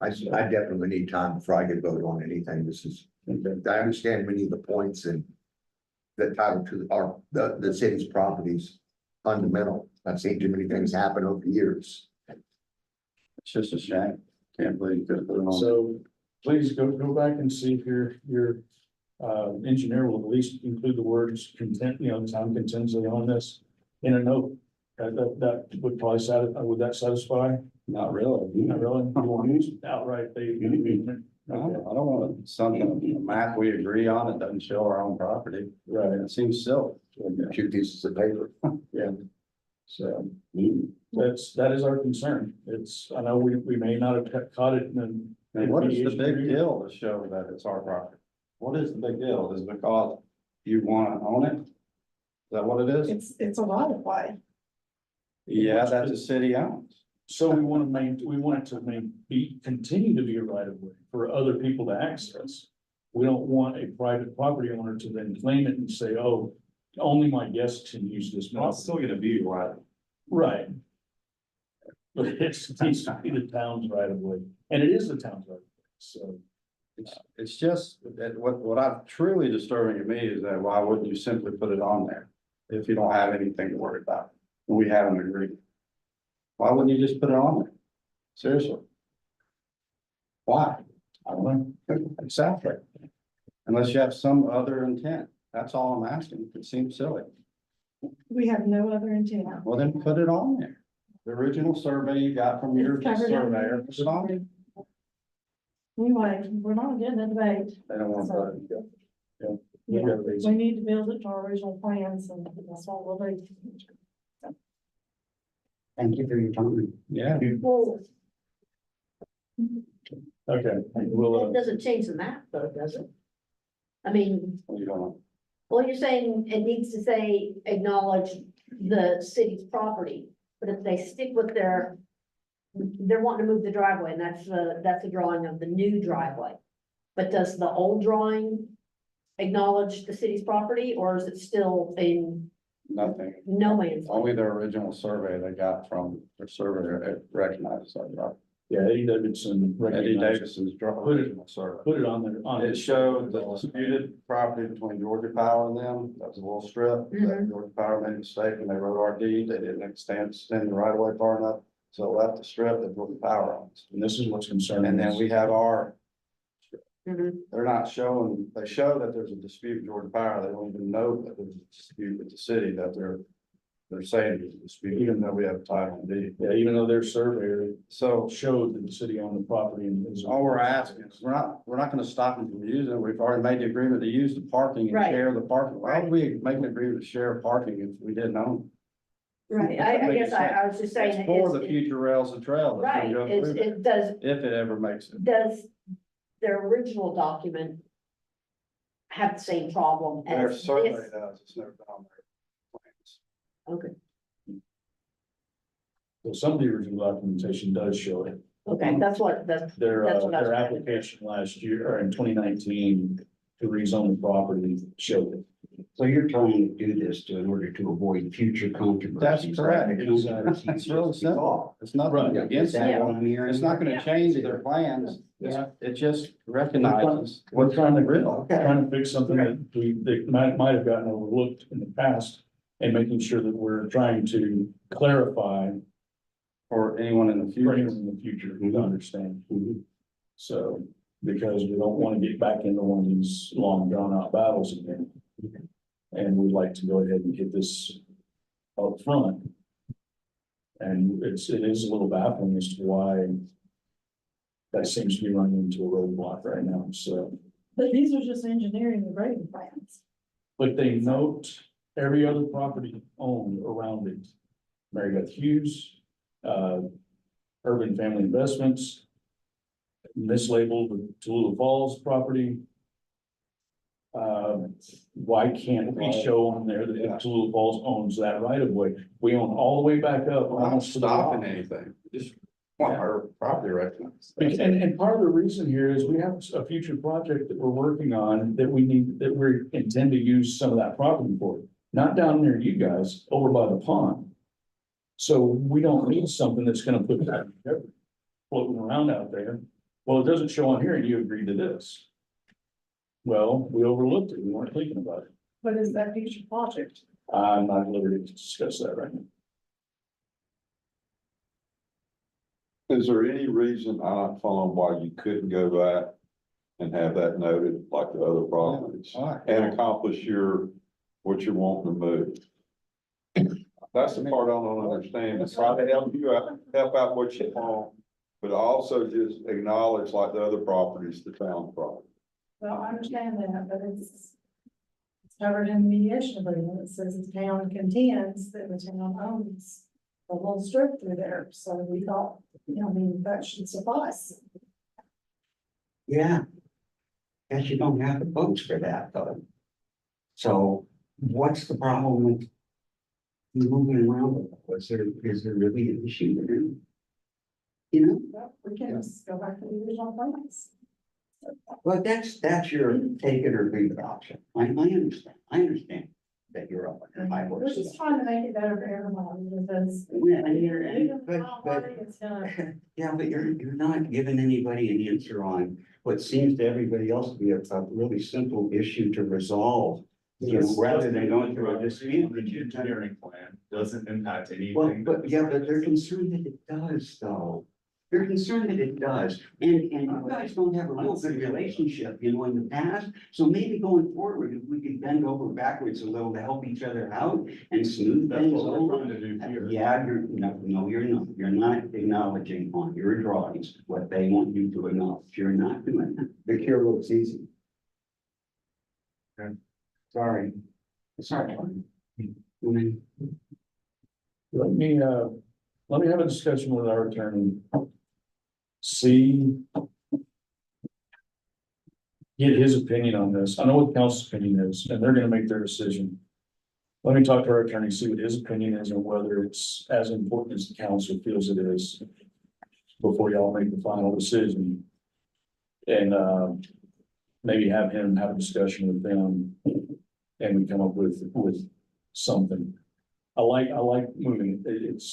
[SPEAKER 9] I definitely need time before I can vote on anything. This is, I understand many of the points and the title to the city's properties fundamental. I've seen too many things happen over the years.
[SPEAKER 4] It's just a shame. Can't believe you could have put it on.
[SPEAKER 1] So please go back and see if your engineer will at least include the words content, you know, the town contends on this in a note. That would probably would that satisfy?
[SPEAKER 4] Not really.
[SPEAKER 1] Not really, you want to use outright, they.
[SPEAKER 4] I don't want something, a map we agree on, it doesn't show our own property.
[SPEAKER 1] Right,
[SPEAKER 4] It seems silly.
[SPEAKER 9] Two pieces of paper.
[SPEAKER 1] yeah. So that is our concern. It's, I know we may not have caught it in.
[SPEAKER 4] And what is the big
[SPEAKER 1] mediation.
[SPEAKER 4] deal to show that it's our property? What is the big deal? Is it because you wanna own it? Is that what it is?
[SPEAKER 7] it's a right of way.
[SPEAKER 4] Yeah, that's a city owns.
[SPEAKER 1] So we want it to continue to be a right of way for other people to access. We don't want a private property owner to then claim it and say, oh, only my guests can use this.
[SPEAKER 5] No, it's still gonna be right.
[SPEAKER 1] Right. But it needs to be the town's right of way, and it is the town's right of way, so.
[SPEAKER 4] It's just that what I'm truly disturbing to me is that why wouldn't you simply put it on there? If you don't have anything to worry about, and we haven't agreed. Why wouldn't you just put it on there? Seriously? Why?
[SPEAKER 1] I don't know.
[SPEAKER 4] Exactly. Unless you have some other intent. That's all I'm asking. It seems silly.
[SPEAKER 7] We have no other intent.
[SPEAKER 4] Well, then put it on there. The original survey you got from your
[SPEAKER 7] It's covered in
[SPEAKER 4] surveyor,
[SPEAKER 7] the-
[SPEAKER 4] put it on there.
[SPEAKER 7] Anyway, we're not getting a debate.
[SPEAKER 4] They don't want to.
[SPEAKER 1] We
[SPEAKER 7] Yeah,
[SPEAKER 1] got a reason.
[SPEAKER 7] we need to build it to our original plans, and that's what we'll do.
[SPEAKER 8] Thank you for your time.
[SPEAKER 4] Yeah.
[SPEAKER 6] Well,
[SPEAKER 1] Okay, we'll,
[SPEAKER 6] that doesn't change the map though, does it? I mean,
[SPEAKER 4] You don't.
[SPEAKER 6] well, you're saying it needs to say acknowledge the city's property, but if they stick with they're wanting to move the driveway, and that's the drawing of the new driveway. But does the old drawing acknowledge the city's property, or is it still in
[SPEAKER 4] Nothing.
[SPEAKER 6] no man's land?
[SPEAKER 4] Only their original survey they got from their surveyor, it recognizes that, right?
[SPEAKER 1] yeah, Eddie Davidson.
[SPEAKER 4] Eddie
[SPEAKER 1] recognized-
[SPEAKER 4] Davison's
[SPEAKER 1] Put it-
[SPEAKER 4] original survey.
[SPEAKER 1] Put it on there, on
[SPEAKER 4] It
[SPEAKER 1] it.
[SPEAKER 4] showed the disputed property between Georgia Power and them, that was a little strip, that
[SPEAKER 6] Mhm.
[SPEAKER 4] Georgia Power made a mistake when they wrote our deed, they didn't extend the right of way far enough. So it left the strip that Georgia Power owns,
[SPEAKER 1] And this is what's concerning.
[SPEAKER 4] and then
[SPEAKER 1] us.
[SPEAKER 4] we have our,
[SPEAKER 6] Mhm.
[SPEAKER 4] they're not showing, they show that there's a dispute with Georgia Power, they don't even know that there's a dispute with the city, that they're saying there's a dispute, even though we have a title and deed.
[SPEAKER 1] Yeah, even though their surveyor
[SPEAKER 4] So
[SPEAKER 1] showed that the city owned the property and is.
[SPEAKER 4] all we're asking is, we're not gonna stop them from using it. We've already made the agreement to use the parking and
[SPEAKER 6] Right.
[SPEAKER 4] share the parking. Why would we make an agreement to share parking if we didn't own?
[SPEAKER 6] Right, I guess I was just saying.
[SPEAKER 4] It's for the
[SPEAKER 6] it's-
[SPEAKER 4] future rails and trails. that's
[SPEAKER 6] Right,
[SPEAKER 4] gonna go through there,
[SPEAKER 6] it does,
[SPEAKER 4] if it ever makes it.
[SPEAKER 6] does their original document have the same problem
[SPEAKER 4] Their
[SPEAKER 6] as
[SPEAKER 4] survey
[SPEAKER 6] this?
[SPEAKER 4] does, it's never been on their plans.
[SPEAKER 6] Okay,
[SPEAKER 1] So some of the original documentation does show it.
[SPEAKER 6] Okay, that's what, that's
[SPEAKER 1] Their,
[SPEAKER 6] That's what I was
[SPEAKER 1] their
[SPEAKER 6] trying to do.
[SPEAKER 1] application last year, or in 2019, to rezone the property showed it.
[SPEAKER 8] So you're trying to do this in order to avoid future controversies.
[SPEAKER 4] correct.
[SPEAKER 8] Like the
[SPEAKER 1] Exactly.
[SPEAKER 8] controversies
[SPEAKER 4] It's really
[SPEAKER 8] just
[SPEAKER 4] simple.
[SPEAKER 8] resolved.
[SPEAKER 4] It's nothing
[SPEAKER 1] Right.
[SPEAKER 8] Is
[SPEAKER 4] against
[SPEAKER 8] that
[SPEAKER 4] it.
[SPEAKER 8] what I'm hearing?
[SPEAKER 4] It's not gonna change their plans.
[SPEAKER 1] Yeah.
[SPEAKER 4] It just recognizes
[SPEAKER 1] We're
[SPEAKER 4] what's
[SPEAKER 1] trying
[SPEAKER 4] on the
[SPEAKER 1] to,
[SPEAKER 4] grid.
[SPEAKER 8] Okay.
[SPEAKER 1] trying to fix something that might have gotten overlooked in the past, and making sure that we're trying to clarify
[SPEAKER 4] For anyone in the
[SPEAKER 1] for
[SPEAKER 4] future.
[SPEAKER 1] anyone in the future to understand. So, because we don't want to get back into one of these long drawn out battles again. And we'd like to go ahead and get this up front. And it is a little baffling as to why that seems to be running into a roadblock right now, so.
[SPEAKER 7] But these are just engineering and grading plans.
[SPEAKER 1] But they note every other property owned around it. Mary Beth Hughes, Urban Family Investments, mislabeled the Tallulah Falls property. Why can't we show on there that Tallulah Falls owns that right of way? We own all the way back up.
[SPEAKER 4] We're not
[SPEAKER 1] almost to the rock.
[SPEAKER 4] stopping anything, just want our property recognized.
[SPEAKER 1] And part of the reason here is we have a future project that we're working on that we need, that we intend to use some of that property for. Not down near you guys, over by the pond. So we don't need something that's gonna put that floating around out there. Well, it doesn't show on here and you agreed to this. Well, we overlooked it. We weren't thinking about it.
[SPEAKER 7] What is that future project?
[SPEAKER 1] I'm not at liberty to discuss that right now.
[SPEAKER 10] Is there any reason I'm not following why you couldn't go back and have that noted like the other properties? And accomplish what you're wanting to move? That's the part I don't understand, it's try to help you out, help out what you want, but also just acknowledge like the other properties, the town property.
[SPEAKER 7] Well, I understand that, but it's covered in the mediation agreement. It says the town contends that the town owns a little strip through there. So we thought, I mean, that should suffice.
[SPEAKER 8] Yeah. Guess you don't have the votes for that, though. So what's the problem with you moving around? Is there really an issue there? You know,
[SPEAKER 7] Well, we can just go back to the original plans.
[SPEAKER 8] well, that's your take it or leave it option. I understand that you're up on high
[SPEAKER 7] We're
[SPEAKER 8] horse.
[SPEAKER 7] just trying to make it better for everybody because.
[SPEAKER 8] Yeah, and
[SPEAKER 7] Even
[SPEAKER 8] but,
[SPEAKER 7] somebody is gonna-
[SPEAKER 8] yeah, but you're not giving anybody an answer on what seems to everybody else to be a really simple issue to resolve. You know, rather than going through a dispute.
[SPEAKER 5] The engineering plan doesn't impact
[SPEAKER 8] Well,
[SPEAKER 5] anything.
[SPEAKER 8] but they're concerned that it does, though. They're concerned that it does, and you guys don't have a real good relationship, you know, in the past. So maybe going forward, if we could bend over backwards a little to help each other out and smooth
[SPEAKER 5] That's
[SPEAKER 8] things
[SPEAKER 5] what we're
[SPEAKER 8] over.
[SPEAKER 5] trying to do here.
[SPEAKER 8] Yeah, no, you're not. You're not acknowledging on your drawings what they want you to acknowledge. You're not doing that. The cure looks easy.
[SPEAKER 5] Okay.
[SPEAKER 8] Sorry. Sorry. Mm.
[SPEAKER 1] Let me have a discussion with our attorney. See. Get his opinion on this. I know what council's opinion is, and they're gonna make their decision. Let me talk to our attorney, see what his opinion is and whether it's as important as the council feels it is. Before y'all make the final decision. And, maybe have him have a discussion with them. And we come up with something. I like moving it.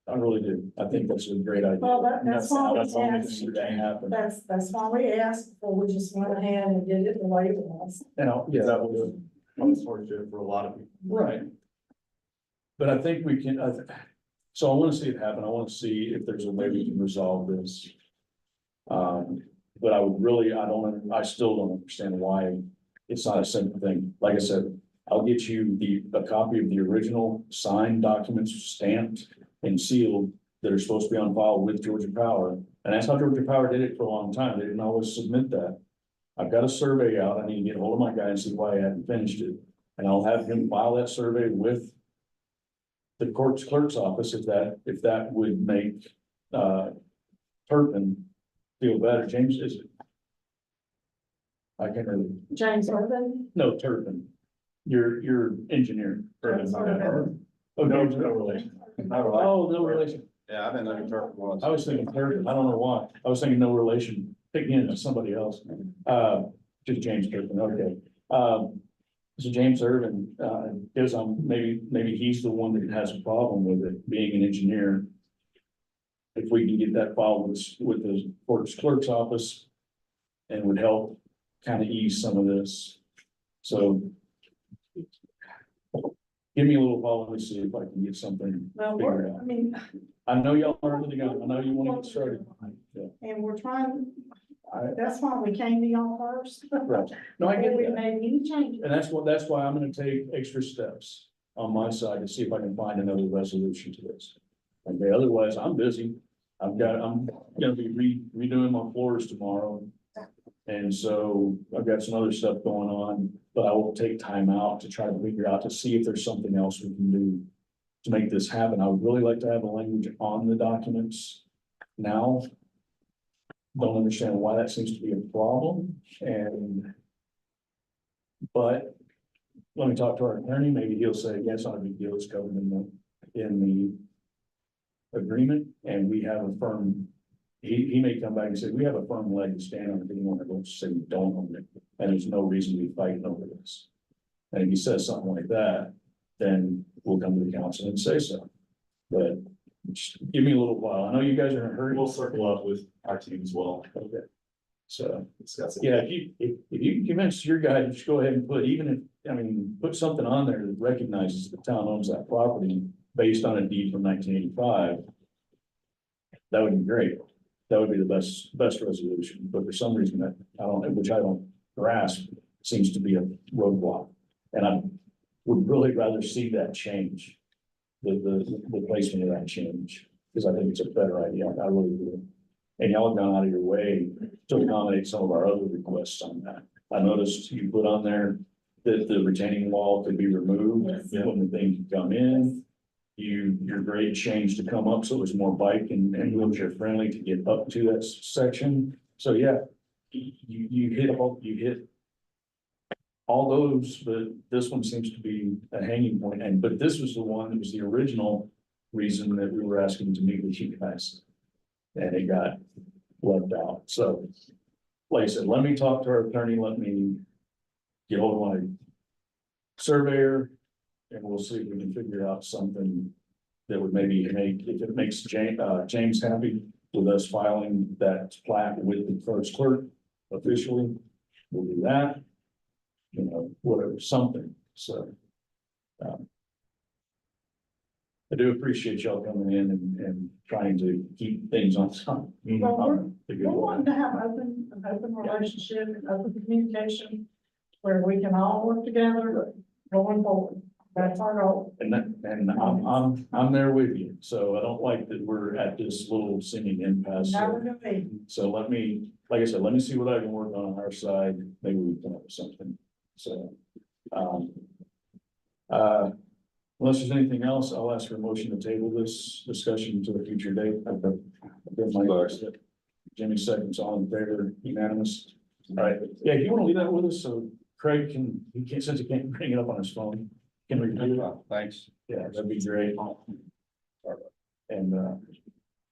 [SPEAKER 1] I really do. I think that's a great idea.
[SPEAKER 7] Well, that's why we
[SPEAKER 1] That's all we
[SPEAKER 7] asked.
[SPEAKER 1] need to happen.
[SPEAKER 7] That's why we asked, before we just went ahead and did it the way it was.
[SPEAKER 1] And yeah, that was,
[SPEAKER 5] Hardship for a lot of people.
[SPEAKER 1] right. But I think we can, so I want to see it happen. I want to see if there's a way we can resolve this. But I still don't understand why it's not a simple thing. Like I said, I'll get you a copy of the original signed documents stamped and sealed that are supposed to be on file with Georgia Power. And that's how Georgia Power did it for a long time. They didn't always submit that. I've got a survey out. I need to get hold of my guy and see why I hadn't finished it. And I'll have him file that survey with the clerk's office if that would make, Turpin feel better. James, is it? I can't remember.
[SPEAKER 7] James Urban.
[SPEAKER 1] No, Turpin. Your engineer. Turpin.
[SPEAKER 7] James Urban.
[SPEAKER 1] Oh, no relation. Oh, no relation.
[SPEAKER 4] Yeah, I've been looking for it once.
[SPEAKER 1] I was thinking Turpin, I don't know why, I was thinking no relation, thinking into somebody else, just James Turpin, okay. So James Irvin, is maybe he's the one that has a problem with it, being an engineer. If we can get that filed with the clerk's office, and would help kind of ease some of this, so. Give me a little while, let me see if I can get something
[SPEAKER 7] Well,
[SPEAKER 1] figured out.
[SPEAKER 7] I mean,
[SPEAKER 1] I know y'all are really going, I know you want to get started. Yeah,
[SPEAKER 7] and we're trying,
[SPEAKER 1] I-
[SPEAKER 7] that's why we came to y'all first.
[SPEAKER 1] Right. No, I get
[SPEAKER 7] Before we
[SPEAKER 1] that.
[SPEAKER 7] made any changes.
[SPEAKER 1] And that's why I'm gonna take extra steps on my side to see if I can find another resolution to this. Okay, otherwise, I'm busy. I'm gonna be redoing my floors tomorrow. And so I've got some other stuff going on, but I will take time out to try to figure out to see if there's something else we can do to make this happen. I would really like to have a language on the documents now. Don't understand why that seems to be a problem, but let me talk to our attorney, maybe he'll say, yes, not a big deal, it's covered in the agreement, and we have a firm, he may come back and say, we have a firm leg to stand on, if anyone that wants to say we don't own it, and there's no reason to be fighting over this. And if he says something like that, then we'll come to the council and say so. But just give me a little while, I know you guys are in a hurry.
[SPEAKER 5] We'll circle up with our team as well.
[SPEAKER 1] Okay. So,
[SPEAKER 5] Discuss it.
[SPEAKER 1] yeah, if you can convince your guy to just go ahead and put, even if, I mean, put something on there that recognizes the town owns that property based on a deed from 1985. That would be great. That would be the best resolution, but for some reason that which I don't grasp, seems to be a roadblock. And I would really rather see that change. The placement of that change, because I think it's a better idea. I really do. And y'all have gone out of your way to accommodate some of our other requests on that. I noticed you put on there that the retaining wall could be removed when the thing could come in. Your grade changed to come up, so it was more bike and wheelchair friendly to get up to that section. So yeah, you hit all those, but this one seems to be a hanging point. But this was the one that was the original reason that we were asking to meet with you guys. And it got left out. So, like I said, let me talk to our attorney, let me get hold of my surveyor, and we'll see if we can figure out something that would maybe if it makes James happy with us filing that plat with the first clerk officially, we'll do that. You know, whatever, something, so. I do appreciate y'all coming in and trying to keep things on time.
[SPEAKER 7] Well, we're wanting to have an open relationship, and open communication, where we can all work together going forward. That's our goal.
[SPEAKER 1] And I'm there with you, so I don't like that we're at this little seeming impasse.
[SPEAKER 7] Never gonna be.
[SPEAKER 1] So let me, like I said, let me see what I can work on our side, maybe we can come up with something, so. Unless there's anything else, I'll ask for a motion to table this discussion to a future date. I've got my Jimmy seconds, all in favor, unanimous. All right, yeah, if you want to leave that with us, so Craig since he can't bring it up on his phone, can review it.
[SPEAKER 4] Thanks.
[SPEAKER 1] Yeah, that'd be great. And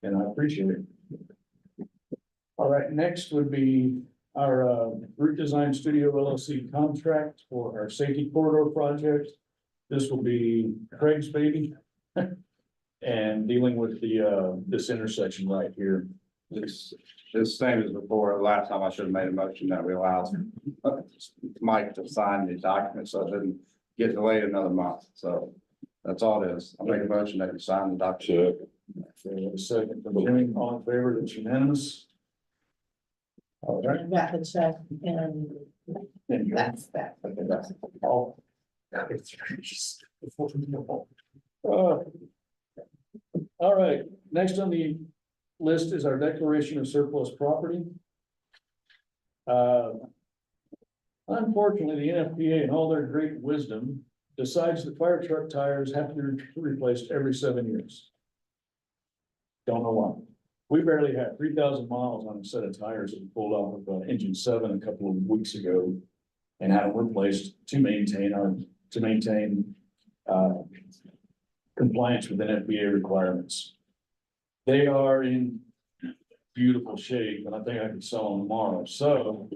[SPEAKER 1] I appreciate it. All right, next would be our Route Design Studio LLC contract for our safety corridor project. This will be Craig's baby. And dealing with this intersection right here.
[SPEAKER 4] This same as before, last time I should have made a motion that we allowed Mike to sign the document, so it didn't get delayed another month, so that's all it is. I'll make a motion that you sign the document.
[SPEAKER 1] A second from Jimmy, all in favor, that's unanimous. All right.
[SPEAKER 2] I got the check and
[SPEAKER 1] And you're-
[SPEAKER 2] that's that.
[SPEAKER 1] Okay, that's all. All right, next on the list is our declaration of surplus property. Unfortunately, the NFPA in all their great wisdom decides that fire truck tires have to be replaced every 7 years. Don't know why. We barely had 3,000 miles on a set of tires that we pulled off of engine 7 a couple of weeks ago and had them replaced to maintain compliance with NFPA requirements. They are in beautiful shape, and I think I can sell them tomorrow, so.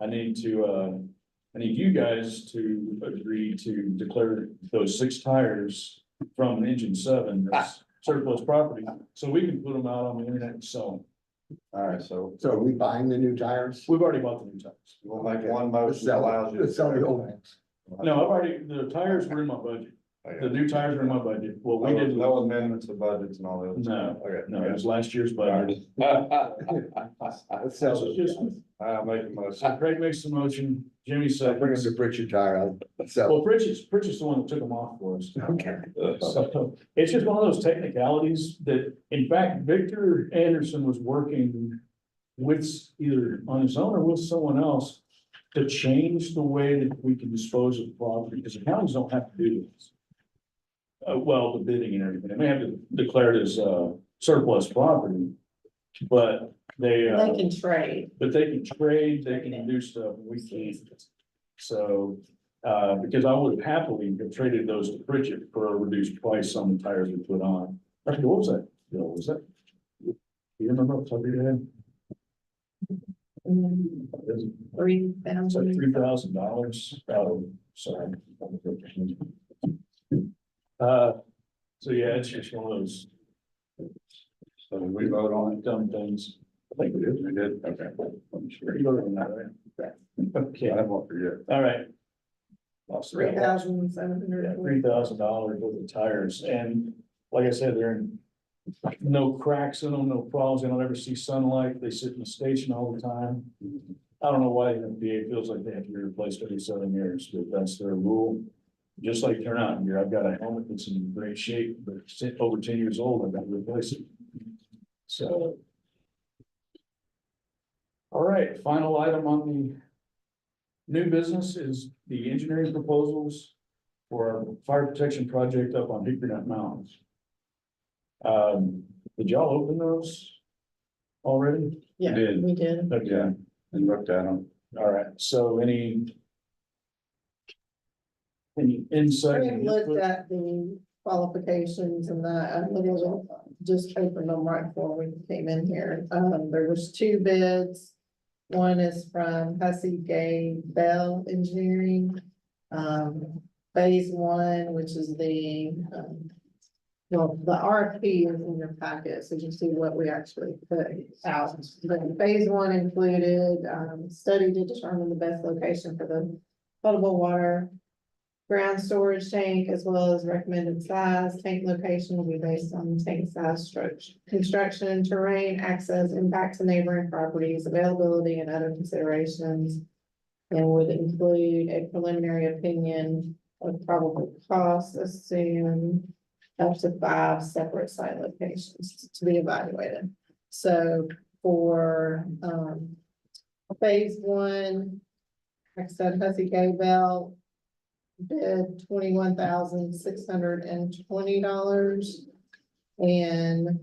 [SPEAKER 1] I need you guys to agree to declare those 6 tires from engine 7 as surplus property, so we can put them out on the internet and sell them.
[SPEAKER 4] All right, so
[SPEAKER 9] So are we buying the new tires?
[SPEAKER 1] We've already bought the new tires.
[SPEAKER 4] we'll make one motion that allows you.
[SPEAKER 9] Let's sell the old ones.
[SPEAKER 1] No, the tires were in my budget. The new tires are in my budget. Well, we didn't.
[SPEAKER 4] No amendments to budgets and all that.
[SPEAKER 1] No,
[SPEAKER 4] Okay.
[SPEAKER 1] no, it was last year's budget.
[SPEAKER 9] Let's sell
[SPEAKER 1] So
[SPEAKER 9] those
[SPEAKER 1] just,
[SPEAKER 9] guys.
[SPEAKER 4] I'll make a
[SPEAKER 1] so
[SPEAKER 4] motion.
[SPEAKER 1] Craig makes the motion, Jimmy
[SPEAKER 9] So bring us
[SPEAKER 1] seconds.
[SPEAKER 9] a Pritchard tire, I'll sell.
[SPEAKER 1] Well, Pritchard's the one that took them off for us.
[SPEAKER 9] Okay.
[SPEAKER 1] So it's just one of those technicalities that, in fact, Victor Anderson was working with either on his own or with someone else to change the way that we can dispose of property, because the counties don't have to do this. Well, the bidding and everything, they may have to declare it as, surplus property, but they
[SPEAKER 2] They can trade.
[SPEAKER 1] but they can trade, they can do stuff, we can't. So, because I would have happily have traded those to Pritchard for a reduced price on the tires we put on. Actually, what was that, Bill, was that? Do you remember off the top of your head? It's like $3,000 sorry. So yeah, it's just one of those. So we vote on it, dumb things. I think we did. We did, okay. I'm sure you voted on that, right? Okay, I won't forget. All right. Lost that.
[SPEAKER 2] $3,700.
[SPEAKER 1] $3,000 worth of tires, and like I said, they're in no cracks in them, no problems, they don't ever see sunlight, they sit in the station all the time. I don't know why the FDA feels like they have to be replaced every 7 years, but that's their rule. Just like turnout gear, I've got a helmet that's in great shape, but it's over 10 years old, I've got to replace it. So. All right, final item on the new business is the engineering proposals for our fire protection project up on Hickory Nut Mountains. Did y'all open those already?
[SPEAKER 2] Yeah,
[SPEAKER 4] Did.
[SPEAKER 2] we did.
[SPEAKER 1] Okay,
[SPEAKER 4] And looked at them.
[SPEAKER 1] all right, so any insight?
[SPEAKER 2] We looked at the qualifications and that, I literally just opened them right before we came in here. There was 2 bids. One is from Hussey Gay Bell Engineering. Phase 1, which is the RFP is in your packet, so you can see what we actually put out. But phase 1 included, study to determine the best location for the potable water ground storage tank, as well as recommended size. Tank location will be based on tank size, structure, construction, terrain, access, impact to neighboring properties, availability, and other considerations. And would include a preliminary opinion of probable costs, assume up to 5 separate site locations to be evaluated. So for phase 1, like I said, Hussey Gay Bell bid $21,620, and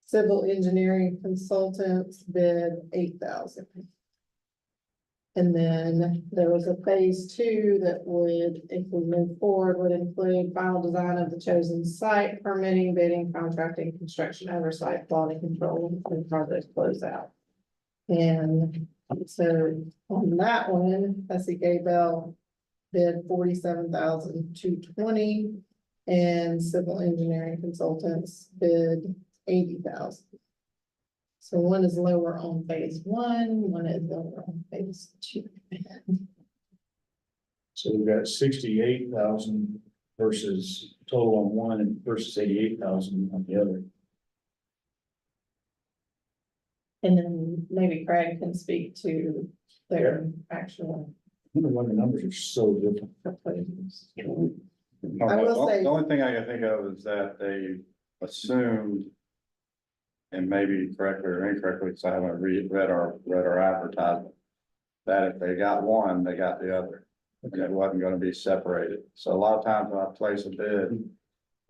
[SPEAKER 2] civil engineering consultants bid $8,000. And then there was a phase 2 that would, if we move forward, would include final design of the chosen site, permitting, bidding, contracting, construction oversight, quality control, and project closeout. And so on that one, Hussey Gay Bell bid $47,220, and civil engineering consultants bid $80,000. So one is lower on phase 1, one is lower on phase 2.
[SPEAKER 1] So we've got 68,000 versus total on one and versus 88,000 on the other.
[SPEAKER 2] And then maybe Craig can speak to their actual
[SPEAKER 1] I wonder why the numbers are so different.
[SPEAKER 2] proposals.
[SPEAKER 4] I
[SPEAKER 2] will say-
[SPEAKER 4] The only thing I can think of is that they assumed, and maybe correctly or incorrectly, because I haven't read our advertisement, that if they got one, they got the other. And it wasn't gonna be separated. So a lot of times when I place a bid,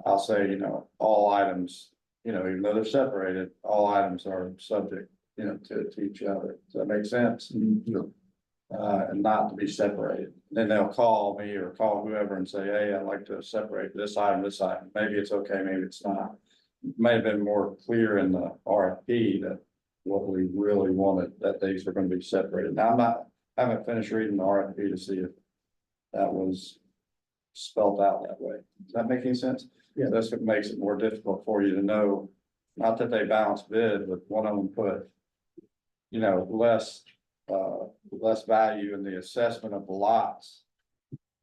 [SPEAKER 4] I'll say, all items, even though they're separated, all items are subject, to each other. Does that make sense?
[SPEAKER 9] No.
[SPEAKER 4] And not to be separated. Then they'll call me or call whoever and say, hey, I'd like to separate this item. Maybe it's okay, maybe it's not. may have been more clear in the RFP that what we really wanted, that these were gonna be separated. Now, I haven't finished reading the RFP to see if that was spelled out that way. Does that make any sense?
[SPEAKER 1] Yeah.
[SPEAKER 4] That's what makes it more difficult for you to know, not that they balance bid, but one of them put, you know, less value in the assessment of the lots.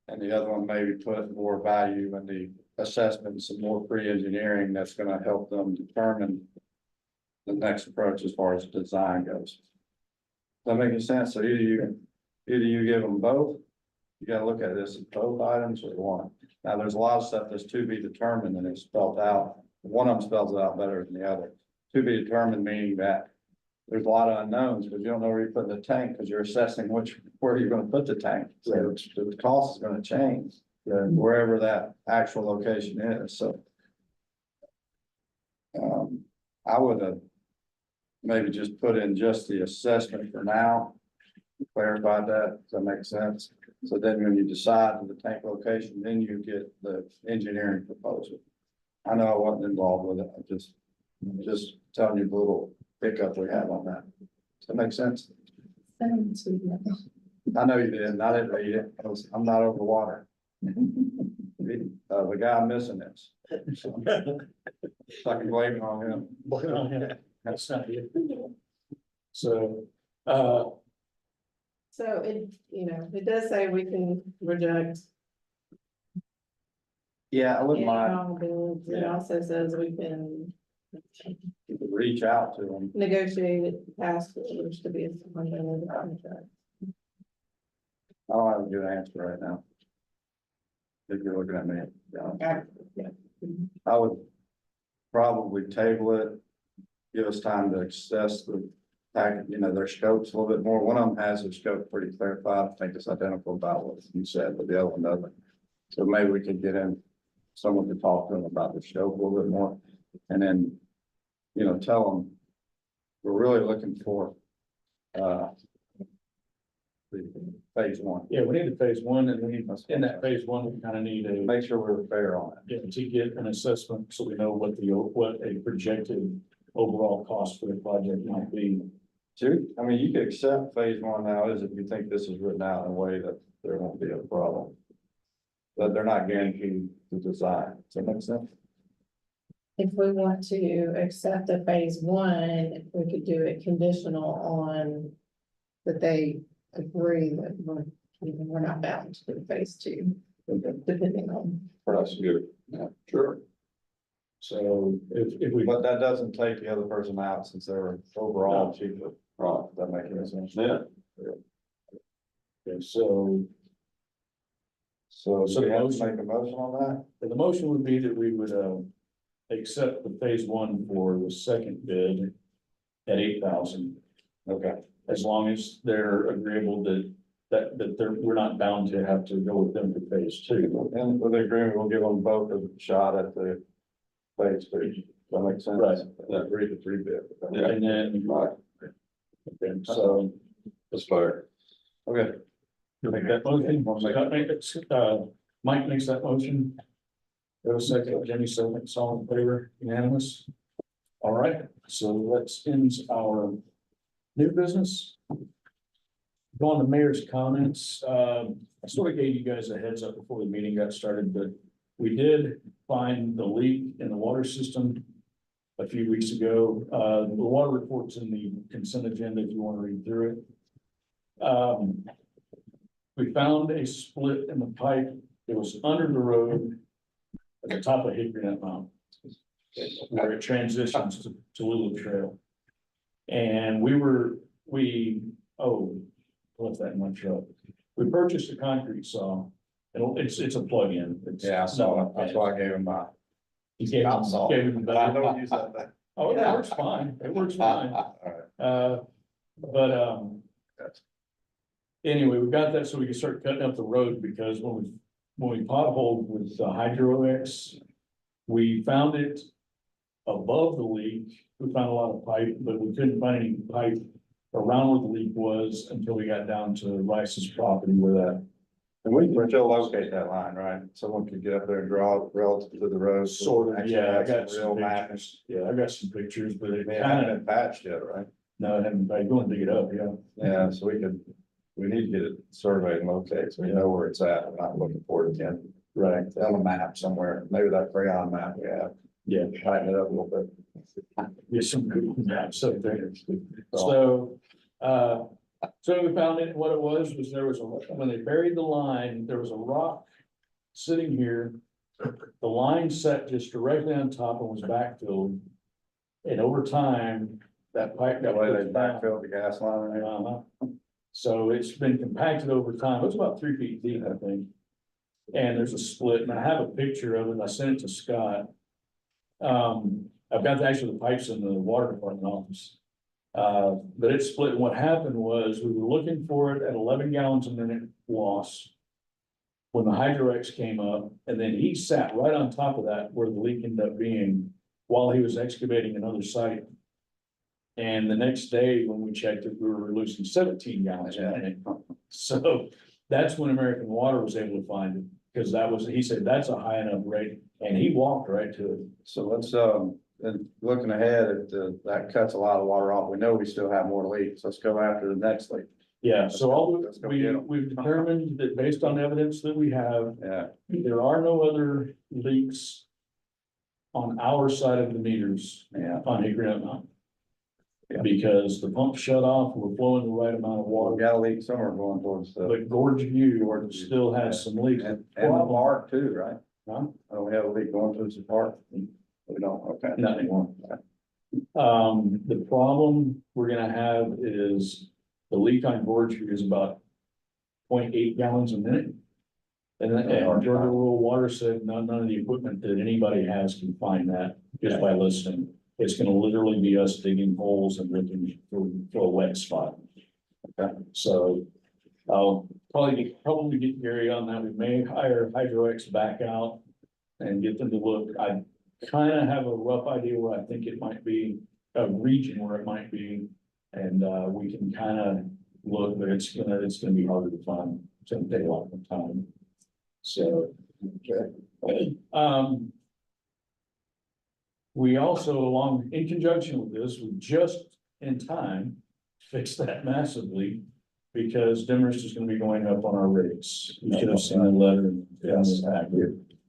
[SPEAKER 4] And the other one maybe put more value in the assessment, some more pre-engineering that's gonna help them determine the next approach as far as design goes. Does that make any sense? So either you give them both, you gotta look at this as both items or one. Now, there's a lot of stuff that's to be determined and it's spelled out. One of them spells it out better than the other. To be determined meaning that there's a lot of unknowns, because you don't know where you're putting the tank, because you're assessing where you're gonna put the tank. So the cost is gonna change wherever that actual location is, so. I would have maybe just put in just the assessment for now. Clarify that, does that make sense? So then when you decide on the tank location, then you get the engineering proposal. I know I wasn't involved with it, I'm just telling you the little pickup we have on that. Does that make sense? I know you didn't, I didn't read it, I'm not over the water. The guy missing this. So I can blame it on him.
[SPEAKER 1] That's not it. So,
[SPEAKER 2] So it, it does say we can reject
[SPEAKER 4] Yeah, I
[SPEAKER 2] any
[SPEAKER 4] wouldn't mind,
[SPEAKER 2] wrong bids. It
[SPEAKER 4] Yeah.
[SPEAKER 2] also says we can
[SPEAKER 4] you could reach out to them.
[SPEAKER 2] negotiate it past orders to be a under the contract.
[SPEAKER 4] I don't have a good answer right now. If you're looking at me,
[SPEAKER 2] Yeah.
[SPEAKER 4] I would probably table it. Give us time to assess the package, their scopes a little bit more. One of them has their scope pretty clarified. I think it's identical about what you said, but the other one doesn't. So maybe we could get in, someone to talk to them about the scope a little bit more. And then, tell them, we're really looking for, the phase one.
[SPEAKER 1] yeah, we need the phase one, and we need, in that phase one, we kind of need a,
[SPEAKER 4] Make sure we're fair on it.
[SPEAKER 1] to get an assessment, so we know what a projected overall cost for the project might be.
[SPEAKER 4] I mean, you could accept phase one now is if you think this is written out in a way that there won't be a problem. But they're not guaranteed the design. Does that make sense?
[SPEAKER 2] If we want to accept the phase one, we could do it conditional on that they agree that we're not bound to do phase two, depending on.
[SPEAKER 10] That's good. Yeah, sure.
[SPEAKER 1] So if we,
[SPEAKER 4] But that doesn't take the other person out since they're overall cheaper.
[SPEAKER 10] Right.
[SPEAKER 4] Does that make any sense?
[SPEAKER 10] Yeah.
[SPEAKER 1] okay, so
[SPEAKER 4] So
[SPEAKER 1] So
[SPEAKER 4] do we
[SPEAKER 1] the
[SPEAKER 4] have to
[SPEAKER 1] motion-
[SPEAKER 4] make a motion on
[SPEAKER 1] the motion would be that we would, accept the phase one for the second bid at 8,000.
[SPEAKER 4] that? Okay.
[SPEAKER 1] As long as they're agreeable that we're not bound to have to go with them for phase two.
[SPEAKER 4] And with the agreement, we'll give them both a shot at the phase three. Does that make sense?
[SPEAKER 1] Right.
[SPEAKER 4] Yeah, agree to three bid.
[SPEAKER 10] Yeah.
[SPEAKER 1] And then,
[SPEAKER 10] Right.
[SPEAKER 1] okay, so
[SPEAKER 10] That's fair.
[SPEAKER 4] Okay.
[SPEAKER 1] you make that motion, Mike makes that motion. There was a second, Jenny seconds, all in favor, unanimous. All right, so let's end our new business. Go on to mayor's comments. I sort of gave you guys a heads up before the meeting got started, but we did find the leak in the water system a few weeks ago. The water report's in the consent agenda if you want to read through it. We found a split in the pipe. It was under the road at the top of Hickory Nut Mountain, where it transitions to Lulu Trail. And left that in my truck. We purchased a concrete saw. It's a plug-in. It's
[SPEAKER 4] Yeah, I saw it. That's why I gave him my.
[SPEAKER 1] You gave
[SPEAKER 4] Not saw.
[SPEAKER 1] gave him the-
[SPEAKER 4] I don't use that thing.
[SPEAKER 1] Oh, it works fine. It works fine. But anyway, we got that so we could start cutting up the road, because when we potholed with Hydro X, we found it above the leak. We found a lot of pipe, but we couldn't find any pipe around where the leak was until we got down to Rice's property where
[SPEAKER 4] And we can still locate that line, right? Someone could get up there and draw it relative to the road.
[SPEAKER 1] Sort of,
[SPEAKER 4] Actually
[SPEAKER 1] yeah, I
[SPEAKER 4] have
[SPEAKER 1] got
[SPEAKER 4] some
[SPEAKER 1] some
[SPEAKER 4] real maps.
[SPEAKER 1] pictures, yeah, I got some pictures, but it
[SPEAKER 4] They haven't
[SPEAKER 1] kind of,
[SPEAKER 4] been patched yet, right?
[SPEAKER 1] no, I haven't, I'm going to dig it up, yeah.
[SPEAKER 4] Yeah, so we need to get it surveyed and located, so we know where it's at. We're not looking for it again.
[SPEAKER 1] Right,
[SPEAKER 4] On a map somewhere, maybe that crayon map we have,
[SPEAKER 1] yeah,
[SPEAKER 4] tighten it up a little bit.
[SPEAKER 1] get some good maps up there. So, so we found it, what it was there was when they buried the line, there was a rock sitting here. The line set just directly on top and was backfilled. And over time, that pipe
[SPEAKER 4] That
[SPEAKER 1] got
[SPEAKER 4] way they
[SPEAKER 1] pushed down.
[SPEAKER 4] backfill the gas line there.
[SPEAKER 1] So it's been compacted over time. It's about 3 feet deep, I think. And there's a split, and I have a picture of it. I sent it to Scott. I've got actually the pipes in the water department office. But it split. And what happened was we were looking for it at 11 gallons a minute loss. When the Hydro-X came up, and then he sat right on top of that where the leak ended up being while he was excavating another site. And the next day, when we checked it, we were losing 17 gallons a minute. So that's when American Water was able to find it, because he said, that's a high enough rate, and he walked right to it.
[SPEAKER 4] So let's, and looking ahead, if that cuts a lot of water off, we know we still have more leaks. Let's go after the next leak.
[SPEAKER 1] Yeah, so
[SPEAKER 4] Let's go get 'em.
[SPEAKER 1] we've determined that based on evidence that we have,
[SPEAKER 4] Yeah,
[SPEAKER 1] there are no other leaks on our side of the meters
[SPEAKER 4] yeah.
[SPEAKER 1] on Hickory Nut Mountain.
[SPEAKER 4] Yeah.
[SPEAKER 1] Because the pump shut off, we're flowing the right amount of
[SPEAKER 4] We
[SPEAKER 1] water,
[SPEAKER 4] got a leak somewhere going towards the,
[SPEAKER 1] but Gorge View still has some leaks.
[SPEAKER 4] and the park too, right?
[SPEAKER 1] Huh?
[SPEAKER 4] Oh, we have a leak going towards the park. We don't, okay.
[SPEAKER 1] Not anymore. The problem we're gonna have is the leak on Gorge View is about 0.8 gallons a minute. And Georgia Rural Water said none of the equipment that anybody has can find that just by listening. It's gonna literally be us digging holes and looking for a wet spot. Okay, so I'll probably get Gary on that. We may hire Hydro-X back out and get them to look. I kind of have a rough idea where I think it might be, a region where it might be. And we can kind of look, but it's gonna be harder to find. It's gonna take a lot of time. So, okay. We also, along, in conjunction with this, we just in time fixed that massively. Because Demorest is gonna be going up on our rates. You should have seen the letter. Yes.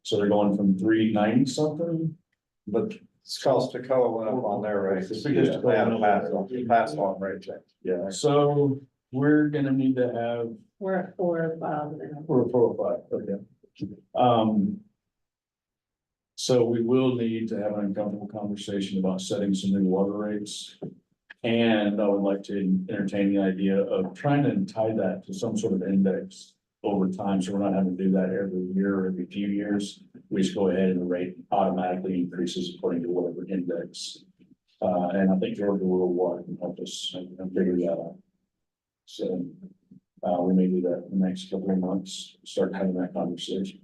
[SPEAKER 1] So they're going from 390 something.
[SPEAKER 4] But it's cost to went up on their rates.
[SPEAKER 1] It's because
[SPEAKER 4] They had a pass on rate check.
[SPEAKER 1] Yeah, so we're gonna need to have,
[SPEAKER 2] We're at 405 now.
[SPEAKER 1] we're 405, okay. So we will need to have an uncomfortable conversation about setting some new water rates. And I would like to entertain the idea of trying to tie that to some sort of index over time, so we're not having to do that every year or every few years. We just go ahead and the rate automatically increases according to whatever index. And I think Georgia Rural Water can help us and figure that out. So, we may do that in the next couple of months, start having that conversation.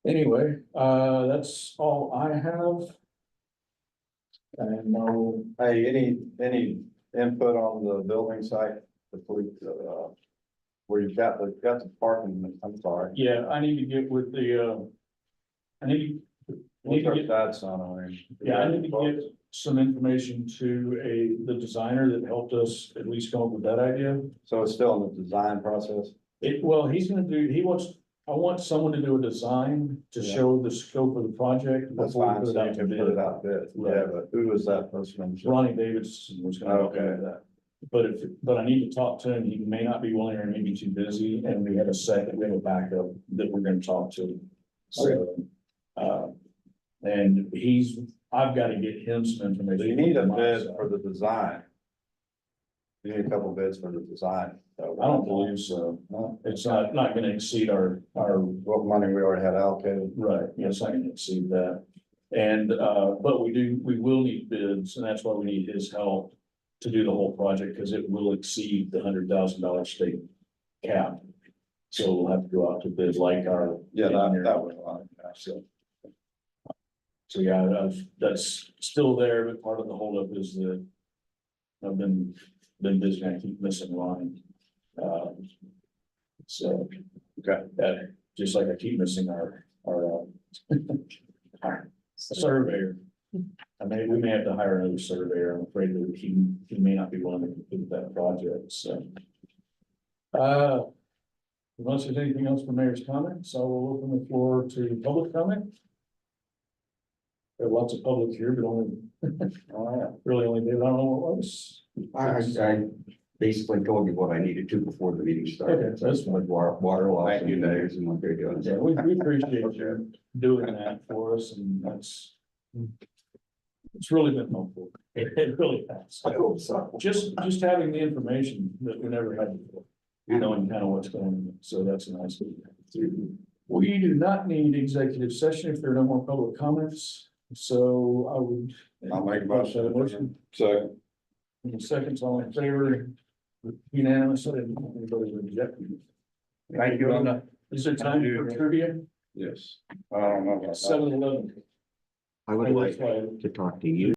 [SPEAKER 1] Anyway, that's all I have. And no,
[SPEAKER 4] Hey, any input on the building site, the police, where you've got the parking, I'm sorry.
[SPEAKER 1] yeah, I need to get with the, I need to
[SPEAKER 4] What's our
[SPEAKER 1] get,
[SPEAKER 4] stats on there?
[SPEAKER 1] yeah, I need to get some information to the designer that helped us at least come up with that idea.
[SPEAKER 4] So it's still in the design process?
[SPEAKER 1] Well, I want someone to do a design to
[SPEAKER 4] Yeah.
[SPEAKER 1] show the scope of the project.
[SPEAKER 4] That's
[SPEAKER 1] before we
[SPEAKER 4] fine,
[SPEAKER 1] put it
[SPEAKER 4] so
[SPEAKER 1] out
[SPEAKER 4] you
[SPEAKER 1] to
[SPEAKER 4] can
[SPEAKER 1] bid.
[SPEAKER 4] put it out bid.
[SPEAKER 1] Right.
[SPEAKER 4] Yeah, but who was that person?
[SPEAKER 1] Ronnie Davidson was gonna look
[SPEAKER 4] Okay.
[SPEAKER 1] into that. But I need to talk to him. He may not be willing or he may be too busy, and we have a backup that we're gonna talk to. So, and I've got to get him some information.
[SPEAKER 4] So you need a
[SPEAKER 1] from my
[SPEAKER 4] bid
[SPEAKER 1] side.
[SPEAKER 4] for the design. You need a couple bids for the design.
[SPEAKER 1] I don't believe so.
[SPEAKER 4] No,
[SPEAKER 1] It's not gonna exceed our,
[SPEAKER 4] what money we already had allocated.
[SPEAKER 1] right, yes, I can exceed that. And, but we will need bids, and that's why we need his help to do the whole project, because it will exceed the $100,000 state cap. So we'll have to go out to bid like our.
[SPEAKER 4] Yeah, that was a lot.
[SPEAKER 1] So yeah, that's still there, but part of the holdup is that I've been busy, I keep missing line. So,
[SPEAKER 4] Okay.
[SPEAKER 1] just like I keep missing our surveyor. We may have to hire another surveyor. I'm afraid that he may not be willing to complete that project, so. Unless there's anything else for mayor's comments, I will open the floor to public comment. There are lots of public here, but only, really only, I don't know what was.
[SPEAKER 8] I basically told you what I needed to before the meeting started.
[SPEAKER 1] Okay, that's fine.
[SPEAKER 8] Water loss
[SPEAKER 4] Thank you,
[SPEAKER 8] and
[SPEAKER 4] Dave.
[SPEAKER 8] layers and what they're doing.
[SPEAKER 1] Yeah, we appreciate you doing that for us, and it's really been helpful. It really has.
[SPEAKER 8] I hope so.
[SPEAKER 1] Just having the information that we never had before, knowing kind of what's going on, so that's a nice thing. We do not need executive session if there are no more public comments, so I would.
[SPEAKER 4] I'll make a motion.
[SPEAKER 1] Motion,
[SPEAKER 10] So,
[SPEAKER 1] seconds, all in favor, unanimous, anybody reject?
[SPEAKER 4] Thank you.
[SPEAKER 1] Is there time for trivia?
[SPEAKER 10] yes.
[SPEAKER 4] I don't know about that.
[SPEAKER 1] 7-11.
[SPEAKER 8] I would like to talk to you.